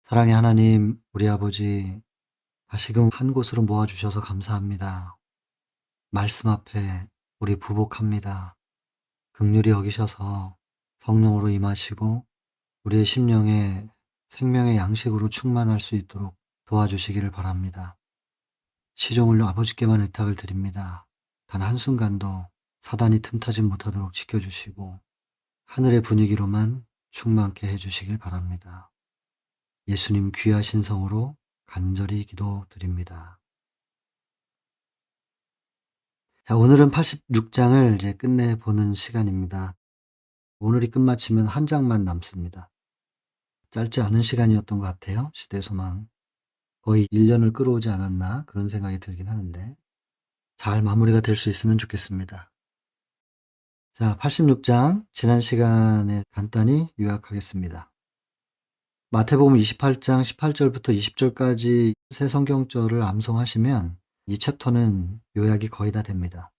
사랑의 하나님, 우리 아버지, 다시금 한 곳으로 모아주셔서 감사합니다. 말씀 앞에 우리 부복합니다. 긍휼히 여기셔서 성령으로 임하시고 우리의 심령에 생명의 양식으로 충만할 수 있도록 도와주시기를 바랍니다. 시종을 아버지께만 의탁을 드립니다. 단 한순간도 사단이 틈타지 못하도록 지켜주시고 하늘의 분위기로만 충만케 해주시길 바랍니다. 예수님 귀하신 성으로 간절히 기도드립니다. 자, 오늘은 86장을 이제 끝내보는 시간입니다. 오늘이 끝마치면 한 장만 남습니다. 짧지 않은 시간이었던 것 같아요. 시대소망. 거의 1년을 끌어오지 않았나 그런 생각이 들긴 하는데 잘 마무리가 될 수 있으면 좋겠습니다. 자, 86장 지난 시간에 간단히 요약하겠습니다. 마태복음 28장 18절부터 20절까지 새 성경절을 암송하시면 이 챕터는 요약이 거의 다 됩니다.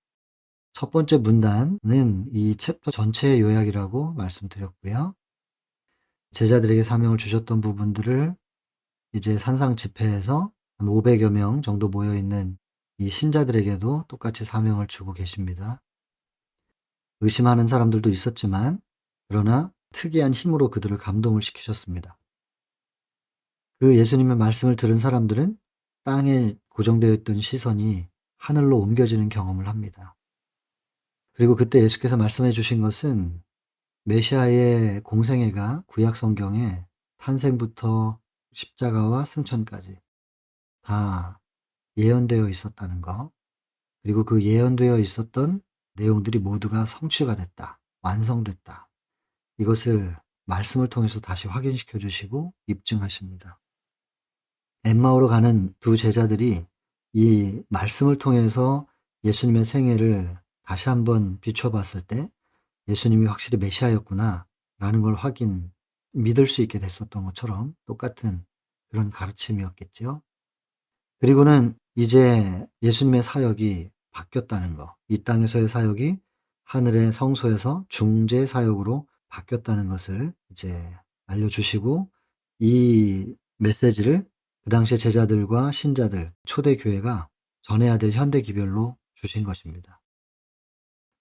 첫 번째 문단은 이 챕터 전체의 요약이라고 말씀드렸고요. 제자들에게 사명을 주셨던 부분들을 이제 산상 집회에서 한 500여 명 정도 모여있는 이 신자들에게도 똑같이 사명을 주고 계십니다. 의심하는 사람들도 있었지만 그러나 특이한 힘으로 그들을 감동을 시키셨습니다. 그 예수님의 말씀을 들은 사람들은 땅에 고정되어 있던 시선이 하늘로 옮겨지는 경험을 합니다. 그리고 그때 예수께서 말씀해 주신 것은 메시아의 공생애가 구약 성경에 탄생부터 십자가와 승천까지 다 예언되어 있었다는 거, 그리고 그 예언되어 있었던 내용들이 모두가 성취가 됐다, 완성됐다. 이것을 말씀을 통해서 다시 확인시켜 주시고 입증하십니다. 엠마오로 가는 두 제자들이 이 말씀을 통해서 예수님의 생애를 다시 한번 비춰봤을 때 예수님이 확실히 메시아였구나 라는 걸 믿을 수 있게 됐었던 것처럼 똑같은 그런 가르침이었겠죠. 그리고는 이제 예수님의 사역이 바뀌었다는 거, 이 땅에서의 사역이 하늘의 성소에서 중재 사역으로 바뀌었다는 것을 이제 알려주시고 이 메시지를 그 당시의 제자들과 신자들, 초대교회가 전해야 될 현대기별로 주신 것입니다.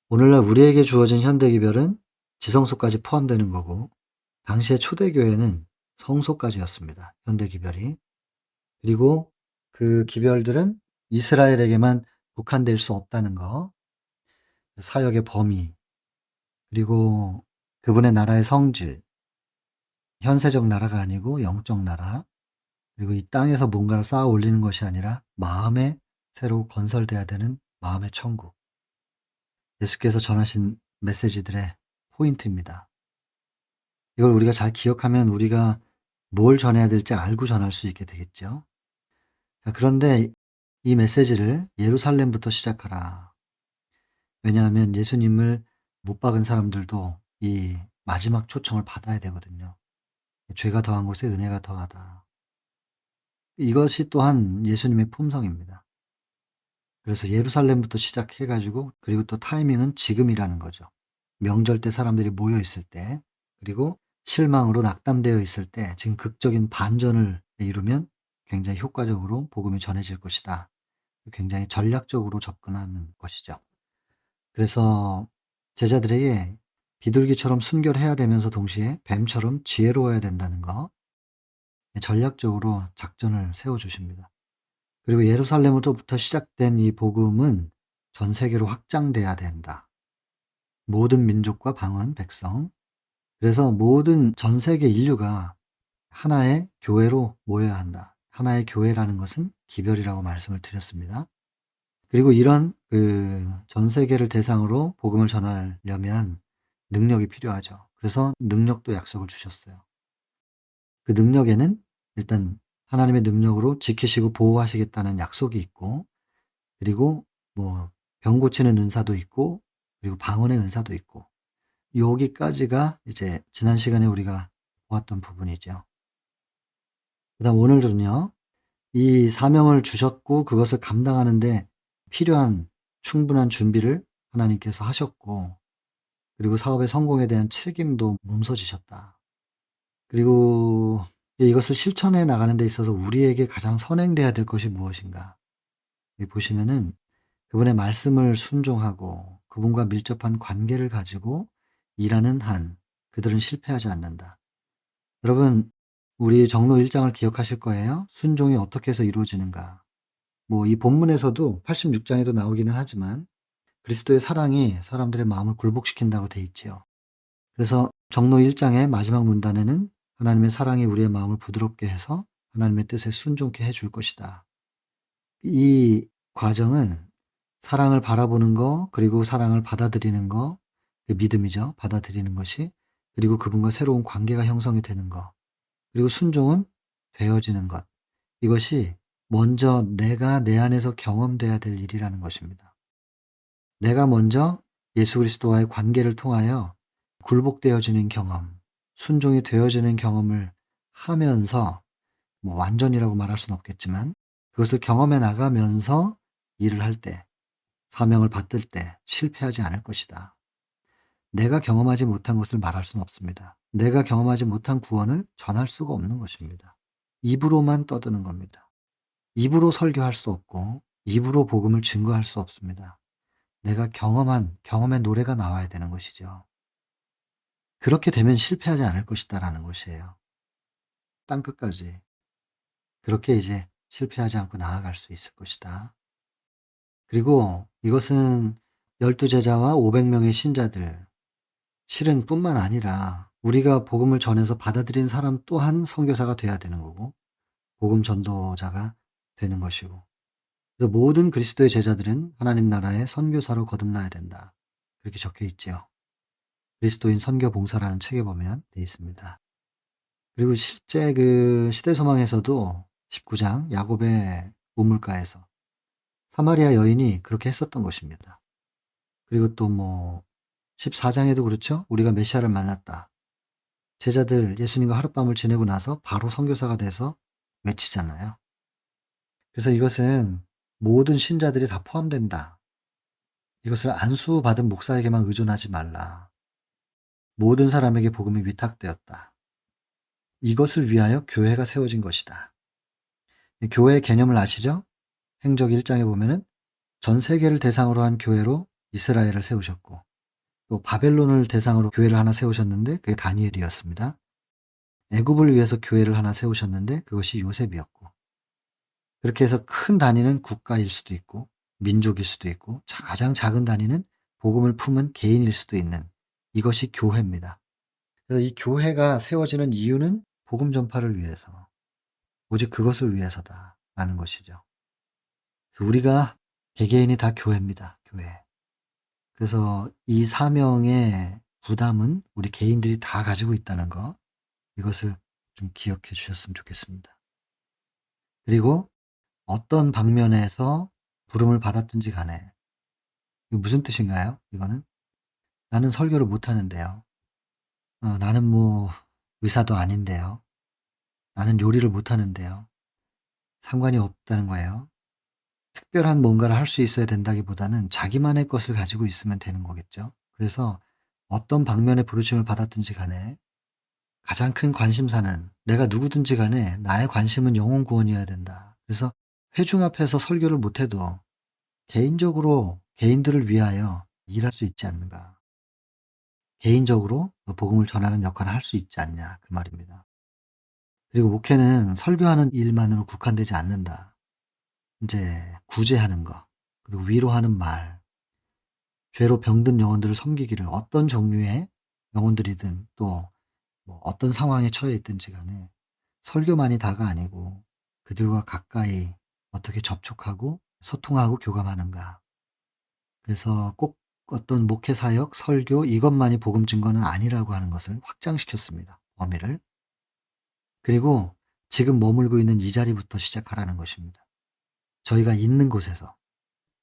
오늘날 우리에게 주어진 현대기별은 지성소까지 포함되는 거고 당시의 초대교회는 성소까지였습니다. 현대기별이. 그리고 그 기별들은 이스라엘에게만 국한될 수 없다는 거, 사역의 범위, 그리고 그분의 나라의 성질, 현세적 나라가 아니고 영적 나라, 그리고 이 땅에서 뭔가를 쌓아 올리는 것이 아니라 마음에 새로 건설돼야 되는 마음의 천국. 예수께서 전하신 메시지들의 포인트입니다. 이걸 우리가 잘 기억하면 우리가 뭘 전해야 될지 알고 전할 수 있게 되겠죠. 자, 그런데 이 메시지를 예루살렘부터 시작하라. 왜냐하면 예수님을 못 박은 사람들도 이 마지막 초청을 받아야 되거든요. 죄가 더한 곳에 은혜가 더하다. 이것이 또한 예수님의 품성입니다. 그래서 예루살렘부터 시작해가지고 그리고 또 타이밍은 지금이라는 거죠. 명절 때 사람들이 모여 있을 때, 그리고 실망으로 낙담되어 있을 때 지금 극적인 반전을 이루면 굉장히 효과적으로 복음이 전해질 것이다. 굉장히 전략적으로 접근하는 것이죠. 그래서 제자들에게 비둘기처럼 순결해야 되면서 동시에 뱀처럼 지혜로워야 된다는 거, 전략적으로 작전을 세워주십니다. 그리고 예루살렘으로부터 시작된 이 복음은 전 세계로 확장돼야 된다. 모든 민족과 방언, 백성. 그래서 모든 전 세계 인류가 하나의 교회로 모여야 한다. 하나의 교회라는 것은 기별이라고 말씀을 드렸습니다. 그리고 이런 전 세계를 대상으로 복음을 전하려면 능력이 필요하죠. 그래서 능력도 약속을 주셨어요. 그 능력에는 일단 하나님의 능력으로 지키시고 보호하시겠다는 약속이 있고, 그리고 뭐 병 고치는 은사도 있고, 그리고 방언의 은사도 있고, 여기까지가 이제 지난 시간에 우리가 보았던 부분이죠. 그다음 오늘은요, 이 사명을 주셨고 그것을 감당하는데 필요한 충분한 준비를 하나님께서 하셨고, 그리고 사업의 성공에 대한 책임도 몸서지셨다. 그리고 이것을 실천해 나가는 데 있어서 우리에게 가장 선행돼야 될 것이 무엇인가? 여기 보시면은 그분의 말씀을 순종하고 그분과 밀접한 관계를 가지고 일하는 한 그들은 실패하지 않는다. 여러분, 우리 정로 1 장을 기억하실 거예요. 순종이 어떻게 해서 이루어지는가. 뭐 이 본문에서도 86 장에도 나오기는 하지만 그리스도의 사랑이 사람들의 마음을 굴복시킨다고 돼 있지요. 그래서 정로 1 장의 마지막 문단에는 하나님의 사랑이 우리의 마음을 부드럽게 해서 하나님의 뜻에 순종케 해줄 것이다. 이 과정은 사랑을 바라보는 거, 그리고 사랑을 받아들이는 거, 그 믿음이죠. 받아들이는 것이. 그리고 그분과 새로운 관계가 형성이 되는 거. 그리고 순종은 되어지는 것. 이것이 먼저 내가 내 안에서 경험돼야 될 일이라는 것입니다. 내가 먼저 예수 그리스도와의 관계를 통하여 굴복되어지는 경험, 순종이 되어지는 경험을 하면서 뭐 완전이라고 말할 수는 없겠지만 그것을 경험해 나가면서 일을 할 때, 사명을 받들 때 실패하지 않을 것이다. 내가 경험하지 못한 것을 말할 수는 없습니다. 내가 경험하지 못한 구원을 전할 수가 없는 것입니다. 입으로만 떠드는 겁니다. 입으로 설교할 수 없고 입으로 복음을 증거할 수 없습니다. 내가 경험한 경험의 노래가 나와야 되는 것이죠. 그렇게 되면 실패하지 않을 것이다라는 것이에요. 땅끝까지. 그렇게 이제 실패하지 않고 나아갈 수 있을 것이다. 그리고 이것은 12 제자와 500 명의 신자들 실은 뿐만 아니라 우리가 복음을 전해서 받아들인 사람 또한 선교사가 돼야 되는 거고 복음 전도자가 되는 것이고 그래서 모든 그리스도의 제자들은 하나님 나라의 선교사로 거듭나야 된다. 그렇게 적혀 있지요. 그리스도인 선교 봉사라는 책에 보면 돼 있습니다. 그리고 실제 그 시대소망에서도 19장 야곱의 우물가에서 사마리아 여인이 그렇게 했었던 것입니다. 그리고 또 뭐 14 장에도 그렇죠. 우리가 메시아를 만났다. 제자들 예수님과 하룻밤을 지내고 나서 바로 선교사가 돼서 외치잖아요. 그래서 이것은 모든 신자들이 다 포함된다. 이것을 안수받은 목사에게만 의존하지 말라. 모든 사람에게 복음이 위탁되었다. 이것을 위하여 교회가 세워진 것이다. 교회의 개념을 아시죠? 행적 1장에 보면은 전 세계를 대상으로 한 교회로 이스라엘을 세우셨고 또 바벨론을 대상으로 교회를 하나 세우셨는데 그게 다니엘이었습니다. 애굽을 위해서 교회를 하나 세우셨는데 그것이 요셉이었고 그렇게 해서 큰 단위는 국가일 수도 있고 민족일 수도 있고 가장 작은 단위는 복음을 품은 개인일 수도 있는 이것이 교회입니다. 그래서 이 교회가 세워지는 이유는 복음 전파를 위해서 오직 그것을 위해서다라는 것이죠. 그래서 우리가 개개인이 다 교회입니다. 교회. 그래서 이 사명의 부담은 우리 개인들이 다 가지고 있다는 거 이것을 좀 기억해 주셨으면 좋겠습니다. 그리고 어떤 방면에서 부름을 받았든지 간에 이거 무슨 뜻인가요? 이거는 나는 설교를 못 하는데요. 나는 뭐 의사도 아닌데요. 나는 요리를 못 하는데요. 상관이 없다는 거예요. 특별한 뭔가를 할 수 있어야 된다기보다는 자기만의 것을 가지고 있으면 되는 거겠죠. 그래서 어떤 방면의 부르심을 받았든지 간에 가장 큰 관심사는 내가 누구든지 간에 나의 관심은 영혼 구원이어야 된다. 그래서 회중 앞에서 설교를 못 해도 개인적으로 개인들을 위하여 일할 수 있지 않는가. 개인적으로 복음을 전하는 역할을 할 수 있지 않냐 그 말입니다. 그리고 목회는 설교하는 일만으로 국한되지 않는다. 이제 구제하는 거, 그리고 위로하는 말, 죄로 병든 영혼들을 섬기기를 어떤 종류의 영혼들이든 또 뭐 어떤 상황에 처해 있든지 간에 설교만이 다가 아니고 그들과 가까이 어떻게 접촉하고 소통하고 교감하는가. 그래서 꼭 어떤 목회 사역, 설교 이것만이 복음 증거는 아니라고 하는 것을 확장시켰습니다. 범위를. 그리고 지금 머물고 있는 이 자리부터 시작하라는 것입니다. 저희가 있는 곳에서.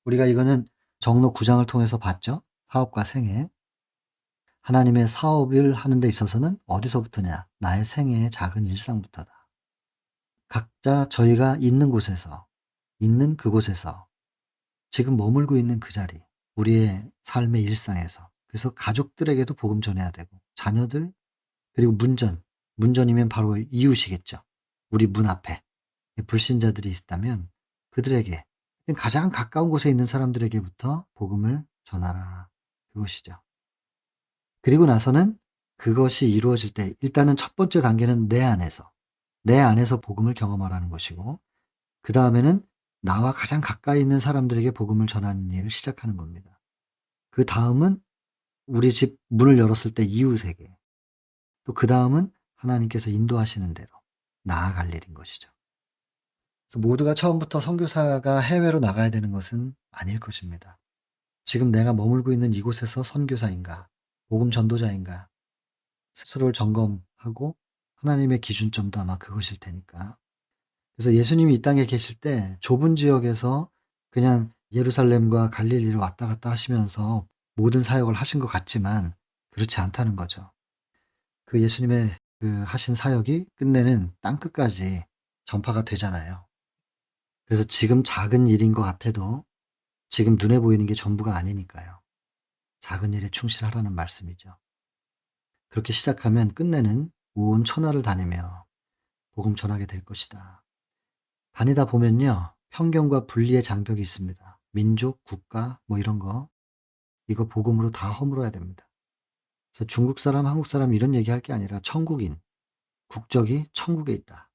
우리가 이거는 정로 9장을 통해서 봤죠. 사업과 생애. 하나님의 사업을 하는 데 있어서는 어디서부터냐? 나의 생애의 작은 일상부터다. 각자 저희가 있는 곳에서, 있는 그곳에서, 지금 머물고 있는 그 자리, 우리의 삶의 일상에서, 그래서 가족들에게도 복음 전해야 되고, 자녀들, 그리고 문전, 문전이면 바로 이웃이겠죠. 우리 문 앞에 불신자들이 있다면 그들에게 가장 가까운 곳에 있는 사람들에게부터 복음을 전하라. 그것이죠. 그리고 나서는 그것이 이루어질 때 일단은 첫 번째 단계는 내 안에서 복음을 경험하라는 것이고 그다음에는 나와 가장 가까이 있는 사람들에게 복음을 전하는 일을 시작하는 겁니다. 그다음은 우리 집 문을 열었을 때 이웃에게, 또 그다음은 하나님께서 인도하시는 대로 나아갈 일인 것이죠. 그래서 모두가 처음부터 선교사가 해외로 나가야 되는 것은 아닐 것입니다. 지금 내가 머물고 있는 이곳에서 선교사인가, 복음 전도자인가 스스로를 점검하고 하나님의 기준점도 아마 그것일 테니까. 그래서 예수님이 이 땅에 계실 때 좁은 지역에서 그냥 예루살렘과 갈릴리를 왔다 갔다 하시면서 모든 사역을 하신 것 같지만 그렇지 않다는 거죠. 그 예수님의 그 하신 사역이 끝내는 땅끝까지 전파가 되잖아요. 그래서 지금 작은 일인 것 같아도 지금 눈에 보이는 게 전부가 아니니까요. 작은 일에 충실하라는 말씀이죠. 그렇게 시작하면 끝내는 온 천하를 다니며 복음 전하게 될 것이다. 다니다 보면요. 편견과 분리의 장벽이 있습니다. 민족, 국가 뭐 이런 거. 이거 복음으로 다 허물어야 됩니다. 그래서 중국 사람, 한국 사람 이런 얘기할 게 아니라 천국인, 국적이 천국에 있다.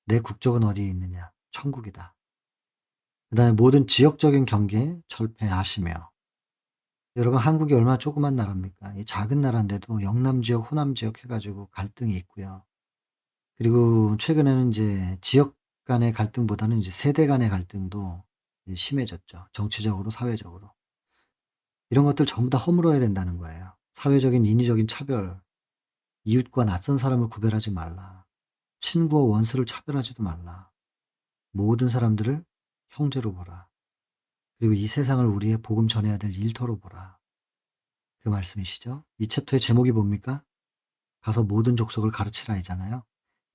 내 국적은 어디에 있느냐? 천국이다. 그다음에 모든 지역적인 경계 철폐하시며 여러분 한국이 얼마나 조그만 나라입니까? 이 작은 나라인데도 영남 지역, 호남 지역 해가지고 갈등이 있고요. 그리고 최근에는 이제 지역 간의 갈등보다는 이제 세대 간의 갈등도 심해졌죠. 정치적으로, 사회적으로. 이런 것들 전부 다 허물어야 된다는 거예요. 사회적인 인위적인 차별, 이웃과 낯선 사람을 구별하지 말라. 친구와 원수를 차별하지도 말라. 모든 사람들을 형제로 보라. 그리고 이 세상을 우리의 복음 전해야 될 일터로 보라. 그 말씀이시죠? 이 챕터의 제목이 뭡니까? 가서 모든 족속을 가르치라이잖아요.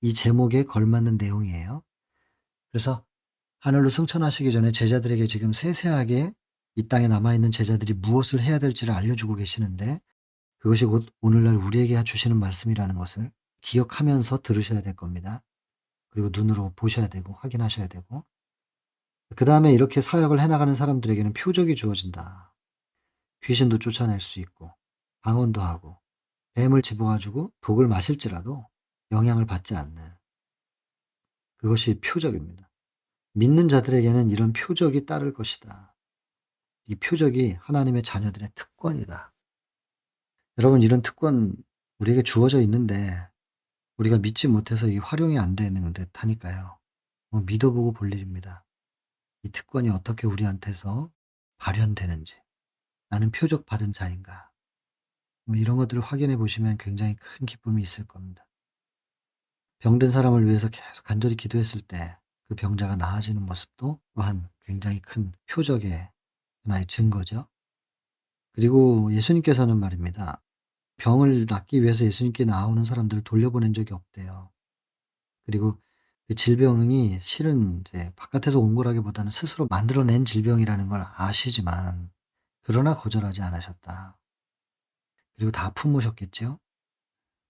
이 제목에 걸맞는 내용이에요. 그래서 하늘로 승천하시기 전에 제자들에게 지금 세세하게 이 땅에 남아있는 제자들이 무엇을 해야 될지를 알려주고 계시는데 그것이 곧 오늘날 우리에게 주시는 말씀이라는 것을 기억하면서 들으셔야 될 겁니다. 그리고 눈으로 보셔야 되고 확인하셔야 되고 그 다음에 이렇게 사역을 해나가는 사람들에게는 표적이 주어진다. 귀신도 쫓아낼 수 있고 방언도 하고 뱀을 집어가지고 독을 마실지라도 영향을 받지 않는 그것이 표적입니다. 믿는 자들에게는 이런 표적이 따를 것이다. 이 표적이 하나님의 자녀들의 특권이다. 여러분 이런 특권 우리에게 주어져 있는데 우리가 믿지 못해서 이 활용이 안 되는 듯 하니까요. 믿어보고 볼 일입니다. 이 특권이 어떻게 우리한테서 발현되는지 나는 표적 받은 자인가 이런 것들을 확인해 보시면 굉장히 큰 기쁨이 있을 겁니다. 병든 사람을 위해서 계속 간절히 기도했을 때 그 병자가 나아지는 모습도 또한 굉장히 큰 표적의 하나의 증거죠. 그리고 예수님께서는 말입니다. 병을 낫기 위해서 예수님께 나오는 사람들을 돌려보낸 적이 없대요. 그리고 그 질병이 실은 이제 바깥에서 온 거라기보다는 스스로 만들어낸 질병이라는 걸 아시지만 그러나 거절하지 않으셨다. 그리고 다 품으셨겠죠.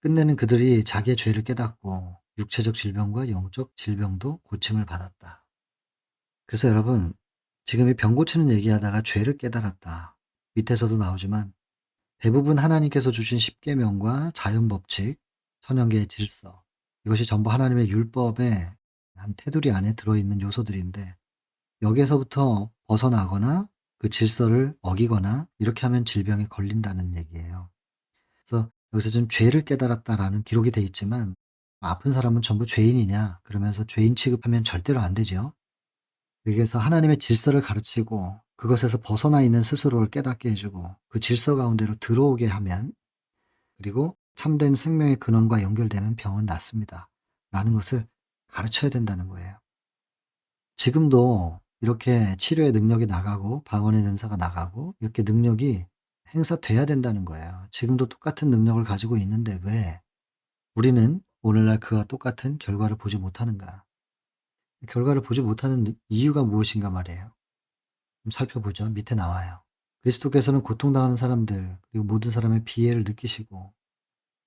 끝내는 그들이 자기의 죄를 깨닫고 육체적 질병과 영적 질병도 고침을 받았다. 그래서 여러분 지금 이 병 고치는 얘기하다가 죄를 깨달았다. 밑에서도 나오지만 대부분 하나님께서 주신 십계명과 자연법칙, 천연계의 질서 이것이 전부 하나님의 율법의 한 테두리 안에 들어있는 요소들인데 여기에서부터 벗어나거나 그 질서를 어기거나 이렇게 하면 질병에 걸린다는 얘기예요. 그래서 여기서 지금 죄를 깨달았다라는 기록이 돼 있지만 아픈 사람은 전부 죄인이냐 그러면서 죄인 취급하면 절대로 안 되죠. 여기에서 하나님의 질서를 가르치고 그것에서 벗어나 있는 스스로를 깨닫게 해주고 그 질서 가운데로 들어오게 하면 그리고 참된 생명의 근원과 연결되면 병은 낫습니다. 라는 것을 가르쳐야 된다는 거예요. 지금도 이렇게 치료의 능력이 나가고 방언의 능사가 나가고 이렇게 능력이 행사돼야 된다는 거예요. 지금도 똑같은 능력을 가지고 있는데 왜 우리는 오늘날 그와 똑같은 결과를 보지 못하는가? 결과를 보지 못하는 이유가 무엇인가 말이에요. 좀 살펴보죠. 밑에 나와요. 그리스도께서는 고통당하는 사람들 그리고 모든 사람의 비애를 느끼시고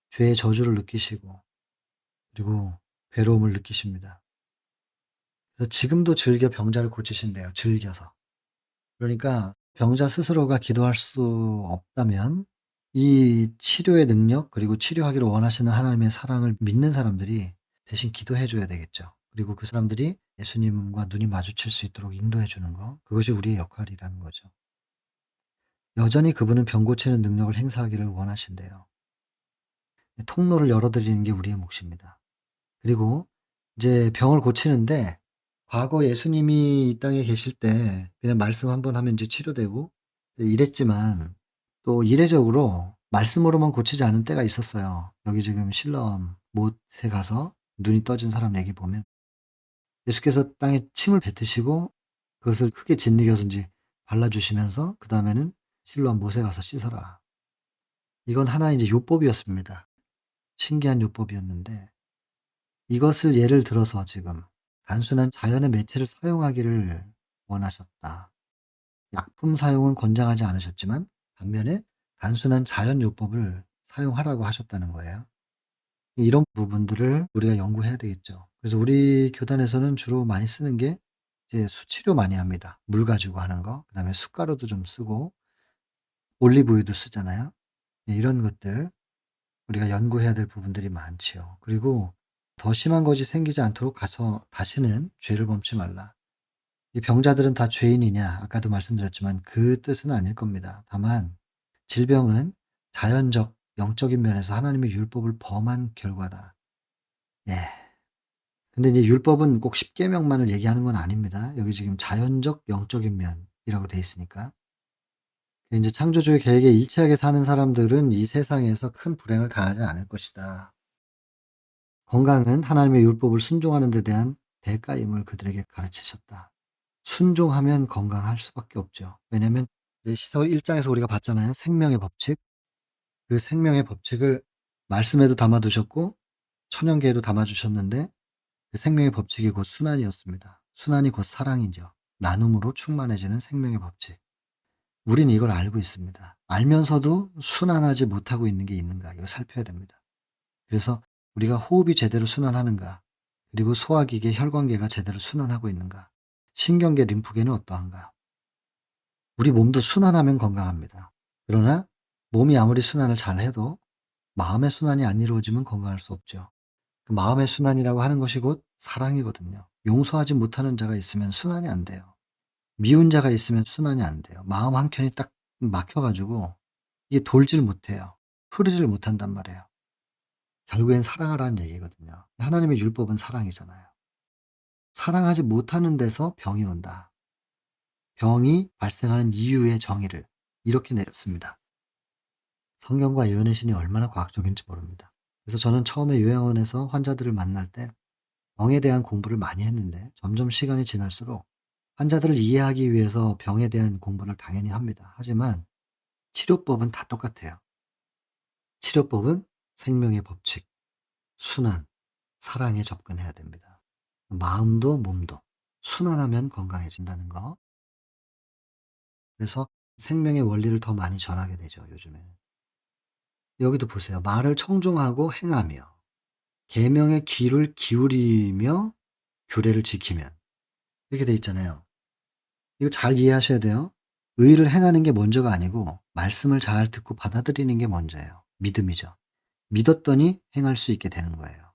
죄의 저주를 느끼시고 그리고 괴로움을 느끼십니다. 그래서 지금도 즐겨 병자를 고치신대요, 즐겨서. 그러니까 병자 스스로가 기도할 수 없다면 이 치료의 능력, 그리고 치료하기를 원하시는 하나님의 사랑을 믿는 사람들이 대신 기도해 줘야 되겠죠. 그리고 그 사람들이 예수님과 눈이 마주칠 수 있도록 인도해 주는 거, 그것이 우리의 역할이라는 거죠. 여전히 그분은 병 고치는 능력을 행사하기를 원하신대요. 통로를 열어 드리는 게 우리의 몫입니다. 그리고 이제 병을 고치는데, 과거 예수님이 이 땅에 계실 때 그냥 말씀 한번 하면 이제 치료되고 이랬지만, 또 이례적으로 말씀으로만 고치지 않은 때가 있었어요. 여기 지금 실로암 못에 가서 눈이 떠진 사람 얘기 보면 예수께서 땅에 침을 뱉으시고 그것을 크게 짓이겨서 인제 발라주시면서 그다음에는 실로암 못에 가서 씻어라. 이건 하나의 이제 요법이었습니다. 신기한 요법이었는데, 이것을 예를 들어서 지금 단순한 자연의 매체를 사용하기를 원하셨다. 약품 사용은 권장하지 않으셨지만 반면에 단순한 자연 요법을 사용하라고 하셨다는 거예요. 이런 부분들을 우리가 연구해야 되겠죠. 그래서 우리 교단에서는 주로 많이 쓰는 게 이제 수치료 많이 합니다. 물 가지고 하는 거. 그다음에 숟가루도 좀 쓰고 올리브유도 쓰잖아요. 이런 것들 우리가 연구해야 될 부분들이 많지요. 그리고 더 심한 것이 생기지 않도록 가서 다시는 죄를 범치 말라. 이 병자들은 다 죄인이냐? 아까도 말씀드렸지만 그 뜻은 아닐 겁니다. 다만 질병은 자연적, 영적인 면에서 하나님의 율법을 범한 결과다. 예. 근데 이제 율법은 꼭 십계명만을 얘기하는 건 아닙니다. 여기 지금 자연적, 영적인 면이라고 돼 있으니까. 이제 창조주의 계획에 일치하게 사는 사람들은 이 세상에서 큰 불행을 당하지 않을 것이다. 건강은 하나님의 율법을 순종하는 데 대한 대가임을 그들에게 가르치셨다. 순종하면 건강할 수밖에 없죠. 왜냐하면 이제 시서 1장에서 우리가 봤잖아요. 생명의 법칙. 그 생명의 법칙을 말씀에도 담아 두셨고 천연계에도 담아 주셨는데, 그 생명의 법칙이 곧 순환이었습니다. 순환이 곧 사랑이죠. 나눔으로 충만해지는 생명의 법칙. 우린 이걸 알고 있습니다. 알면서도 순환하지 못하고 있는 게 있는가, 이거 살펴야 됩니다. 그래서 우리가 호흡이 제대로 순환하는가, 그리고 소화기계, 혈관계가 제대로 순환하고 있는가, 신경계, 림프계는 어떠한가. 우리 몸도 순환하면 건강합니다. 그러나 몸이 아무리 순환을 잘해도 마음의 순환이 안 이루어지면 건강할 수 없죠. 그 마음의 순환이라고 하는 것이 곧 사랑이거든요. 용서하지 못하는 자가 있으면 순환이 안 돼요. 미운 자가 있으면 순환이 안 돼요. 마음 한켠이 딱 막혀 가지고 이게 돌질 못해요. 흐르질 못한단 말이에요. 결국엔 사랑하라는 얘기거든요. 하나님의 율법은 사랑이잖아요. 사랑하지 못하는 데서 병이 온다. 병이 발생하는 이유의 정의를 이렇게 내렸습니다. 성경과 예언의 신이 얼마나 과학적인지 모릅니다. 그래서 저는 처음에 요양원에서 환자들을 만날 때 병에 대한 공부를 많이 했는데, 점점 시간이 지날수록 환자들을 이해하기 위해서 병에 대한 공부를 당연히 합니다. 하지만 치료법은 다 똑같아요. 치료법은 생명의 법칙, 순환, 사랑에 접근해야 됩니다. 마음도 몸도 순환하면 건강해진다는 거. 그래서 생명의 원리를 더 많이 전하게 되죠, 요즘에는. 여기도 보세요. 말을 청종하고 행하며 계명의 귀를 기울이며 규례를 지키면, 이렇게 돼 있잖아요. 이거 잘 이해하셔야 돼요. 의를 행하는 게 먼저가 아니고 말씀을 잘 듣고 받아들이는 게 먼저예요. 믿음이죠. 믿었더니 행할 수 있게 되는 거예요.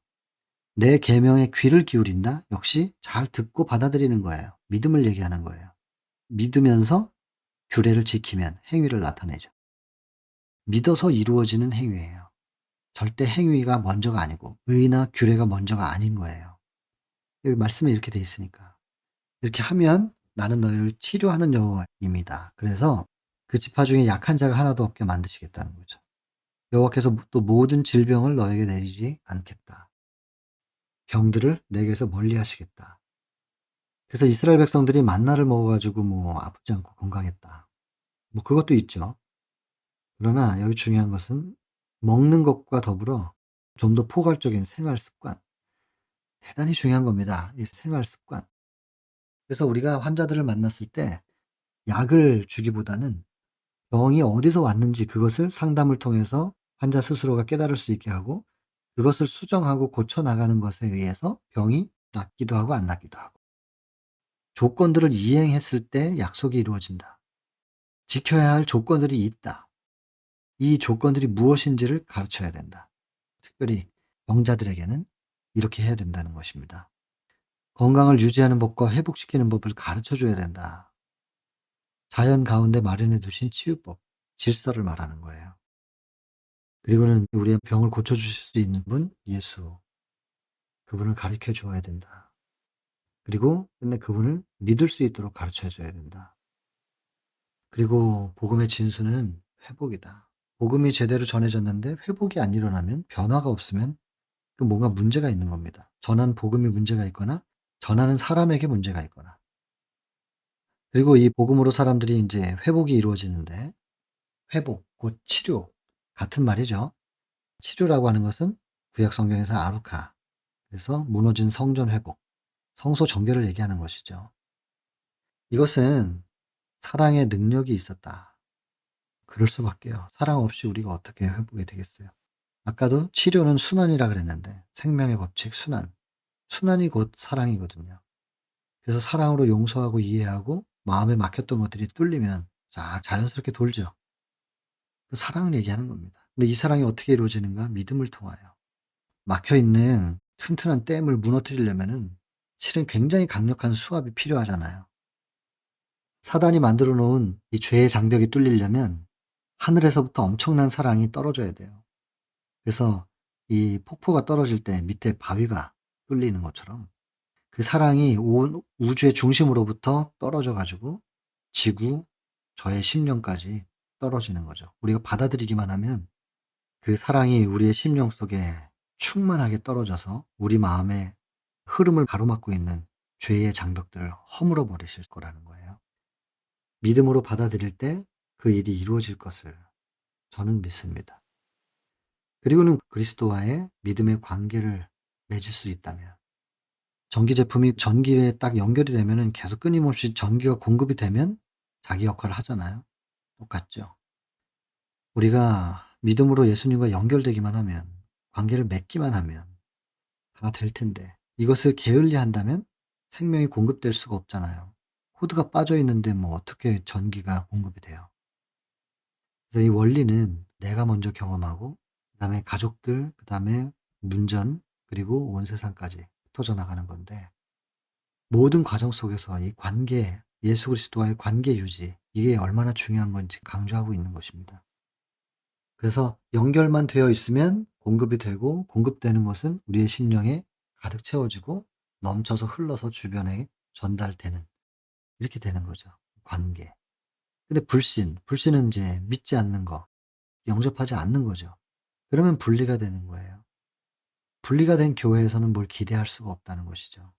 내 계명에 귀를 기울인다? 역시 잘 듣고 받아들이는 거예요. 믿음을 얘기하는 거예요. 믿으면서 규례를 지키면 행위를 나타내죠. 믿어서 이루어지는 행위예요. 절대 행위가 먼저가 아니고 의나 규례가 먼저가 아닌 거예요. 여기 말씀에 이렇게 돼 있으니까. 이렇게 하면 나는 너희를 치료하는 여호와입니다. 그래서 그 지파 중에 약한 자가 하나도 없게 만드시겠다는 거죠. 여호와께서 또 모든 질병을 너에게 내리지 않겠다. 병들을 내게서 멀리 하시겠다. 그래서 이스라엘 백성들이 만나를 먹어가지고 뭐 아프지 않고 건강했다. 뭐 그것도 있죠. 그러나 여기 중요한 것은 먹는 것과 더불어 좀 더 포괄적인 생활 습관. 대단히 중요한 겁니다. 이 생활 습관. 그래서 우리가 환자들을 만났을 때 약을 주기보다는 병이 어디서 왔는지 그것을 상담을 통해서 환자 스스로가 깨달을 수 있게 하고, 그것을 수정하고 고쳐 나가는 것에 의해서 병이 낫기도 하고 안 낫기도 하고. 조건들을 이행했을 때 약속이 이루어진다. 지켜야 할 조건들이 있다. 이 조건들이 무엇인지를 가르쳐야 된다. 특별히 병자들에게는 이렇게 해야 된다는 것입니다. 건강을 유지하는 법과 회복시키는 법을 가르쳐 줘야 된다. 자연 가운데 마련해 두신 치유법, 질서를 말하는 거예요. 그리고는 우리의 병을 고쳐 주실 수 있는 분 예수. 그분을 가르쳐 주어야 된다. 그리고 끝내 그분을 믿을 수 있도록 가르쳐 줘야 된다. 그리고 복음의 진수는 회복이다. 복음이 제대로 전해졌는데 회복이 안 일어나면, 변화가 없으면 그 뭔가 문제가 있는 겁니다. 전한 복음이 문제가 있거나 전하는 사람에게 문제가 있거나. 그리고 이 복음으로 사람들이 인제 회복이 이루어지는데, 회복 곧 치료 같은 말이죠. 치료라고 하는 것은 구약 성경에서 아루카, 그래서 무너진 성전 회복, 성소 정결을 얘기하는 것이죠. 이것은 사랑의 능력이 있었다. 그럴 수밖에요. 사랑 없이 우리가 어떻게 회복이 되겠어요. 아까도 치료는 순환이라 그랬는데, 생명의 법칙 순환. 순환이 곧 사랑이거든요. 그래서 사랑으로 용서하고 이해하고 마음에 막혔던 것들이 뚫리면 쫙 자연스럽게 돌죠. 그 사랑을 얘기하는 겁니다. 근데 이 사랑이 어떻게 이루어지는가? 믿음을 통하여. 막혀 있는 튼튼한 댐을 무너뜨리려면은 실은 굉장히 강력한 수압이 필요하잖아요. 사단이 만들어 놓은 이 죄의 장벽이 뚫리려면 하늘에서부터 엄청난 사랑이 떨어져야 돼요. 그래서 이 폭포가 떨어질 때 밑에 바위가 뚫리는 것처럼 그 사랑이 온 우주의 중심으로부터 떨어져 가지고 지구, 저의 심령까지 떨어지는 거죠. 우리가 받아들이기만 하면 그 사랑이 우리의 심령 속에 충만하게 떨어져서 우리 마음의 흐름을 가로막고 있는 죄의 장벽들을 허물어 버리실 거라는 거예요. 믿음으로 받아들일 때 그 일이 이루어질 것을 저는 믿습니다. 그리고는 그리스도와의 믿음의 관계를 맺을 수 있다면, 전기 제품이 전기에 딱 연결이 되면은 계속 끊임없이 전기가 공급이 되면 자기 역할을 하잖아요. 똑같죠. 우리가 믿음으로 예수님과 연결되기만 하면, 관계를 맺기만 하면 다 될 텐데, 이것을 게을리 한다면 생명이 공급될 수가 없잖아요. 코드가 빠져 있는데 뭐 어떻게 전기가 공급이 돼요. 그래서 이 원리는 내가 먼저 경험하고 그다음에 가족들, 그다음에 문전, 그리고 온 세상까지 흩어져 나가는 건데, 모든 과정 속에서 이 관계, 예수 그리스도와의 관계 유지, 이게 얼마나 중요한 건지 강조하고 있는 것입니다. 그래서 연결만 되어 있으면 공급이 되고, 공급되는 것은 우리의 심령에 가득 채워지고 넘쳐서 흘러서 주변에 전달되는, 이렇게 되는 거죠. 관계. 근데 불신은 이제 믿지 않는 거, 영접하지 않는 거죠. 그러면 분리가 되는 거예요. 분리가 된 교회에서는 뭘 기대할 수가 없다는 것이죠.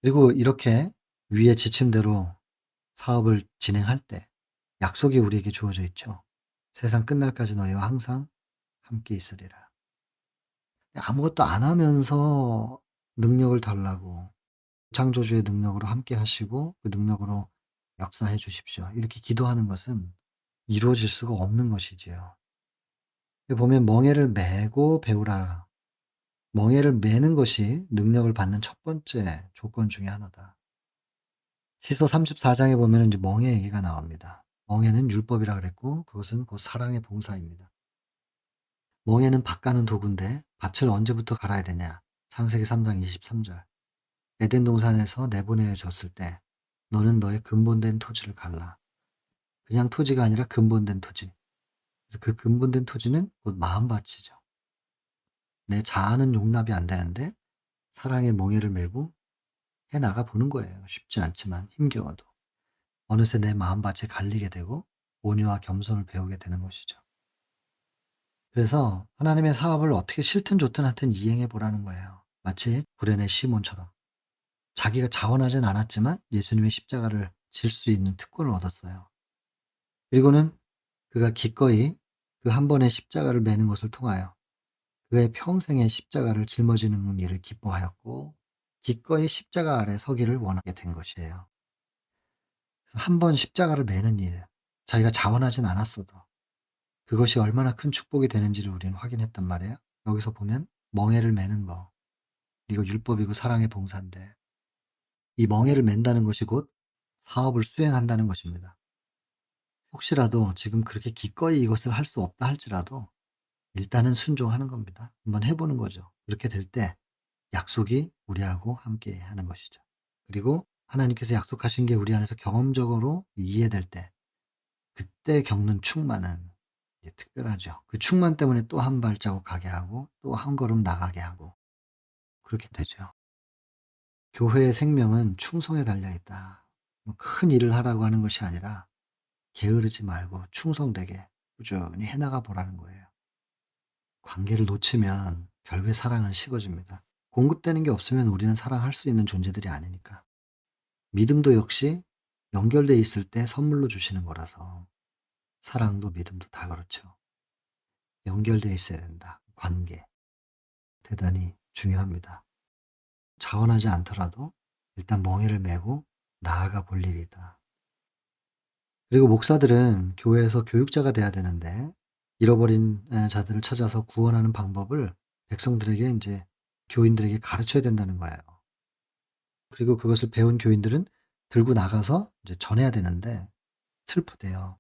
그리고 이렇게 위의 지침대로 사업을 진행할 때 약속이 우리에게 주어져 있죠. 세상 끝날까지 너희와 항상 함께 있으리라. 아무것도 안 하면서 능력을 달라고, 창조주의 능력으로 함께 하시고 그 능력으로 역사해 주십시오, 이렇게 기도하는 것은 이루어질 수가 없는 것이지요. 보면 멍에를 메고 배우라. 멍에를 메는 것이 능력을 받는 첫 번째 조건 중에 하나다. 시서 34장에 보면 이제 멍에 얘기가 나옵니다. 멍에는 율법이라 그랬고 그것은 곧 사랑의 봉사입니다. 멍에는 밭 가는 도구인데 밭을 언제부터 갈아야 되냐? 창세기 3장 23절. 에덴 동산에서 내보내졌을 때 너는 너의 근본된 토지를 갈라. 그냥 토지가 아니라 근본된 토지. 그래서 그 근본된 토지는 곧 마음밭이죠. 내 자아는 용납이 안 되는데 사랑의 멍에를 메고 해 나가 보는 거예요. 쉽지 않지만 힘겨워도. 어느새 내 마음밭에 갈리게 되고 온유와 겸손을 배우게 되는 것이죠. 그래서 하나님의 사업을 어떻게 싫든 좋든 하여튼 이행해 보라는 거예요. 마치 구레네 시몬처럼. 자기가 자원하진 않았지만 예수님의 십자가를 질 수 있는 특권을 얻었어요. 그리고는 그가 기꺼이 그 한 번의 십자가를 매는 것을 통하여 그의 평생의 십자가를 짊어지는 일을 기뻐하였고 기꺼이 십자가 아래 서기를 원하게 된 것이에요. 한 번 십자가를 매는 일, 자기가 자원하진 않았어도 그것이 얼마나 큰 축복이 되는지를 우리는 확인했단 말이에요. 여기서 보면 멍에를 매는 거. 이거 율법이고 사랑의 봉사인데 이 멍에를 맨다는 것이 곧 사업을 수행한다는 것입니다. 혹시라도 지금 그렇게 기꺼이 이것을 할 수 없다 할지라도 일단은 순종하는 겁니다. 한번 해 보는 거죠. 그렇게 될 때 약속이 우리하고 함께 하는 것이죠. 그리고 하나님께서 약속하신 게 우리 안에서 경험적으로 이해될 때 그때 겪는 충만은 이게 특별하죠. 그 충만 때문에 또 한 발자국 가게 하고 또 한 걸음 나가게 하고 그렇게 되죠. 교회의 생명은 충성에 달려 있다. 뭐 큰 일을 하라고 하는 것이 아니라 게으르지 말고 충성되게 꾸준히 해 나가 보라는 거예요. 관계를 놓치면 결국에 사랑은 식어집니다. 공급되는 게 없으면 우리는 사랑할 수 있는 존재들이 아니니까. 믿음도 역시 연결돼 있을 때 선물로 주시는 거라서 사랑도 믿음도 다 그렇죠. 연결돼 있어야 된다. 관계. 대단히 중요합니다. 자원하지 않더라도 일단 멍에를 메고 나아가 볼 일이다. 그리고 목사들은 교회에서 교육자가 돼야 되는데 잃어버린 자들을 찾아서 구원하는 방법을 백성들에게 이제 교인들에게 가르쳐야 된다는 거예요. 그리고 그것을 배운 교인들은 들고 나가서 이제 전해야 되는데 슬프대요.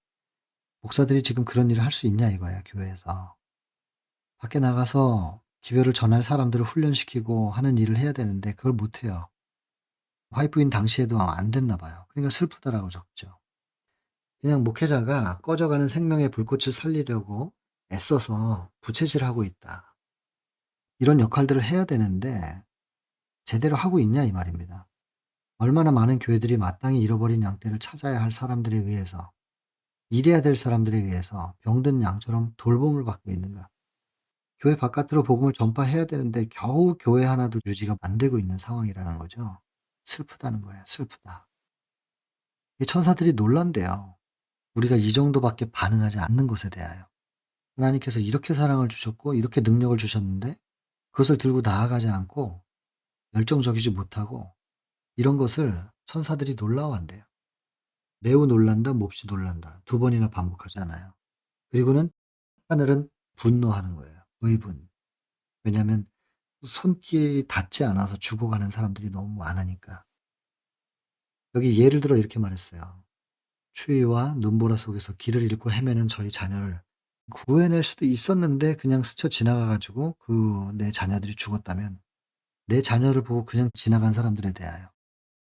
목사들이 지금 그런 일을 할 수 있냐 이거예요, 교회에서. 밖에 나가서 기별을 전할 사람들을 훈련시키고 하는 일을 해야 되는데 그걸 못 해요. 와이프인 당시에도 안 됐나 봐요. 그러니까 슬프다라고 적죠. 그냥 목회자가 꺼져가는 생명의 불꽃을 살리려고 애써서 부채질하고 있다. 이런 역할들을 해야 되는데 제대로 하고 있냐 이 말입니다. 얼마나 많은 교회들이 마땅히 잃어버린 양떼를 찾아야 할 사람들에 의해서 일해야 될 사람들에 의해서 병든 양처럼 돌봄을 받고 있는가. 교회 바깥으로 복음을 전파해야 되는데 겨우 교회 하나도 유지가 안 되고 있는 상황이라는 거죠. 슬프다는 거예요. 슬프다. 이 천사들이 놀란대요. 우리가 이 정도밖에 반응하지 않는 것에 대하여. 하나님께서 이렇게 사랑을 주셨고 이렇게 능력을 주셨는데 그것을 들고 나아가지 않고 열정적이지 못하고 이런 것을 천사들이 놀라워한대요. 매우 놀란다, 몹시 놀란다. 두 번이나 반복하잖아요. 그리고는 하늘은 분노하는 거예요. 의분. 왜냐하면 손길이 닿지 않아서 죽어가는 사람들이 너무 많으니까. 여기 예를 들어 이렇게 말했어요. 추위와 눈보라 속에서 길을 잃고 헤매는 저희 자녀를 구해낼 수도 있었는데 그냥 스쳐 지나가 가지고 내 자녀들이 죽었다면 내 자녀를 보고 그냥 지나간 사람들에 대하여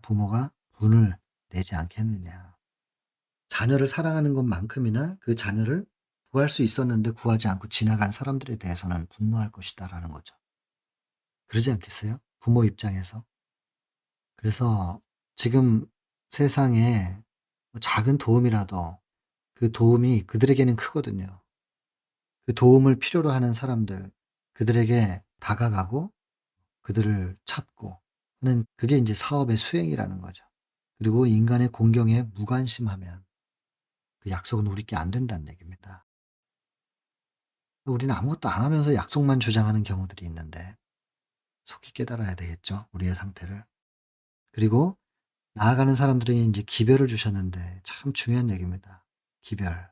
부모가 분을 내지 않겠느냐. 자녀를 사랑하는 것만큼이나 그 자녀를 구할 수 있었는데 구하지 않고 지나간 사람들에 대해서는 분노할 것이다라는 거죠. 그러지 않겠어요? 부모 입장에서. 그래서 지금 세상에 작은 도움이라도 그 도움이 그들에게는 크거든요. 그 도움을 필요로 하는 사람들, 그들에게 다가가고 그들을 찾고 하는 그게 이제 사업의 수행이라는 거죠. 그리고 인간의 공경에 무관심하면 그 약속은 우리께 안 된다는 얘기입니다. 우리는 아무것도 안 하면서 약속만 주장하는 경우들이 있는데 속히 깨달아야 되겠죠, 우리의 상태를. 그리고 나아가는 사람들이 이제 기별을 주셨는데 참 중요한 얘기입니다. 기별.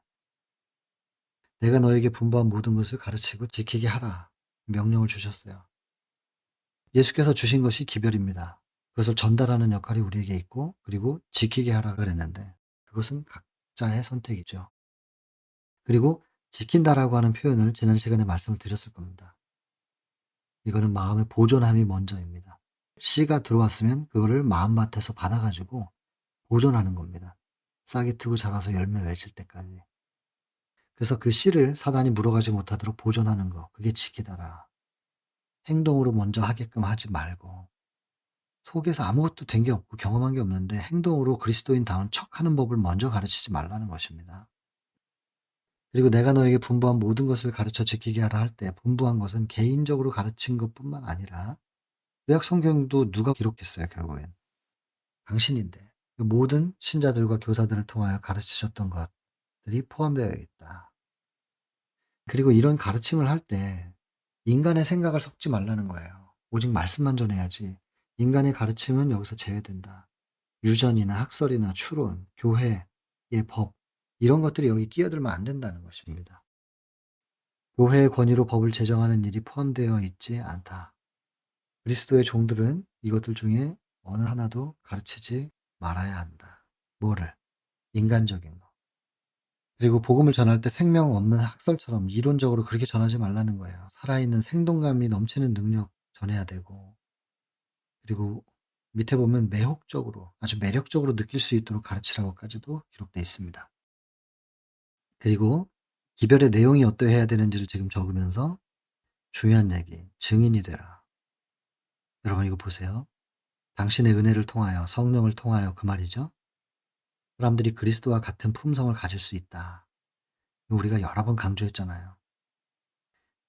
내가 너에게 분부한 모든 것을 가르치고 지키게 하라. 명령을 주셨어요. 예수께서 주신 것이 기별입니다. 그것을 전달하는 역할이 우리에게 있고 그리고 지키게 하라 그랬는데 그것은 각자의 선택이죠. 그리고 지킨다라고 하는 표현을 지난 시간에 말씀을 드렸을 겁니다. 이거는 마음의 보존함이 먼저입니다. 씨가 들어왔으면 그거를 마음밭에서 받아가지고 보존하는 겁니다. 싹이 트고 자라서 열매 맺을 때까지. 그래서 그 씨를 사단이 물어가지 못하도록 보존하는 거, 그게 지키다라. 행동으로 먼저 하게끔 하지 말고 속에서 아무것도 된 게 없고 경험한 게 없는데 행동으로 그리스도인다운 척하는 법을 먼저 가르치지 말라는 것입니다. 그리고 내가 너에게 분부한 모든 것을 가르쳐 지키게 하라 할 때 분부한 것은 개인적으로 가르친 것뿐만 아니라 구약 성경도 누가 기록했어요 결국엔? 당신인데 그 모든 신자들과 교사들을 통하여 가르치셨던 것들이 포함되어 있다. 그리고 이런 가르침을 할 때 인간의 생각을 섞지 말라는 거예요. 오직 말씀만 전해야지 인간의 가르침은 여기서 제외된다. 유전이나 학설이나 추론, 교회의 법 이런 것들이 여기 끼어들면 안 된다는 것입니다. 교회의 권위로 법을 제정하는 일이 포함되어 있지 않다. 그리스도의 종들은 이것들 중에 어느 하나도 가르치지 말아야 한다. 뭐를? 인간적인 거. 그리고 복음을 전할 때 생명 없는 학설처럼 이론적으로 그렇게 전하지 말라는 거예요. 살아있는 생동감이 넘치는 능력 전해야 되고, 그리고 밑에 보면 매혹적으로, 아주 매력적으로 느낄 수 있도록 가르치라고까지도 기록되어 있습니다. 그리고 기별의 내용이 어떠해야 되는지를 지금 적으면서 중요한 얘기, 증인이 되라. 여러분 이거 보세요. 당신의 은혜를 통하여, 성령을 통하여 그 말이죠. 사람들이 그리스도와 같은 품성을 가질 수 있다. 우리가 여러 번 강조했잖아요.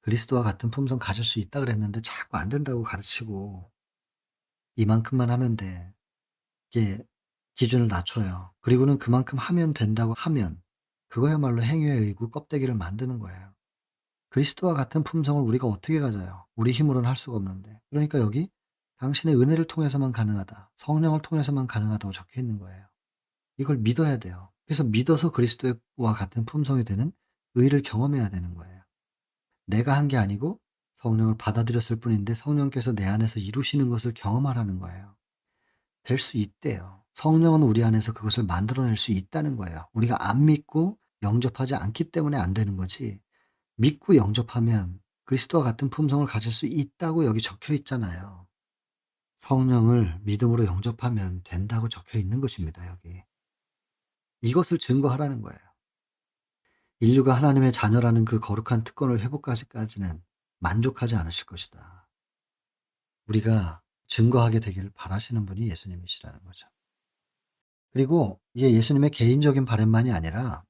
그리스도와 같은 품성 가질 수 있다 그랬는데 자꾸 안 된다고 가르치고 이만큼만 하면 돼. 이게 기준을 낮춰요. 그리고는 그만큼 하면 된다고 하면 그거야말로 행위의 의고 껍데기를 만드는 거예요. 그리스도와 같은 품성을 우리가 어떻게 가져요? 우리 힘으로는 할 수가 없는데. 그러니까 여기 당신의 은혜를 통해서만 가능하다. 성령을 통해서만 가능하다고 적혀 있는 거예요. 이걸 믿어야 돼요. 그래서 믿어서 그리스도와 같은 품성이 되는 의를 경험해야 되는 거예요. 내가 한 게 아니고 성령을 받아들였을 뿐인데 성령께서 내 안에서 이루시는 것을 경험하라는 거예요. 될 수 있대요. 성령은 우리 안에서 그것을 만들어낼 수 있다는 거예요. 우리가 안 믿고 영접하지 않기 때문에 안 되는 거지. 믿고 영접하면 그리스도와 같은 품성을 가질 수 있다고 여기 적혀 있잖아요. 성령을 믿음으로 영접하면 된다고 적혀 있는 것입니다, 여기. 이것을 증거하라는 거예요. 인류가 하나님의 자녀라는 그 거룩한 특권을 회복하기까지는 만족하지 않으실 것이다. 우리가 증거하게 되기를 바라시는 분이 예수님이시라는 거죠. 그리고 이게 예수님의 개인적인 바람만이 아니라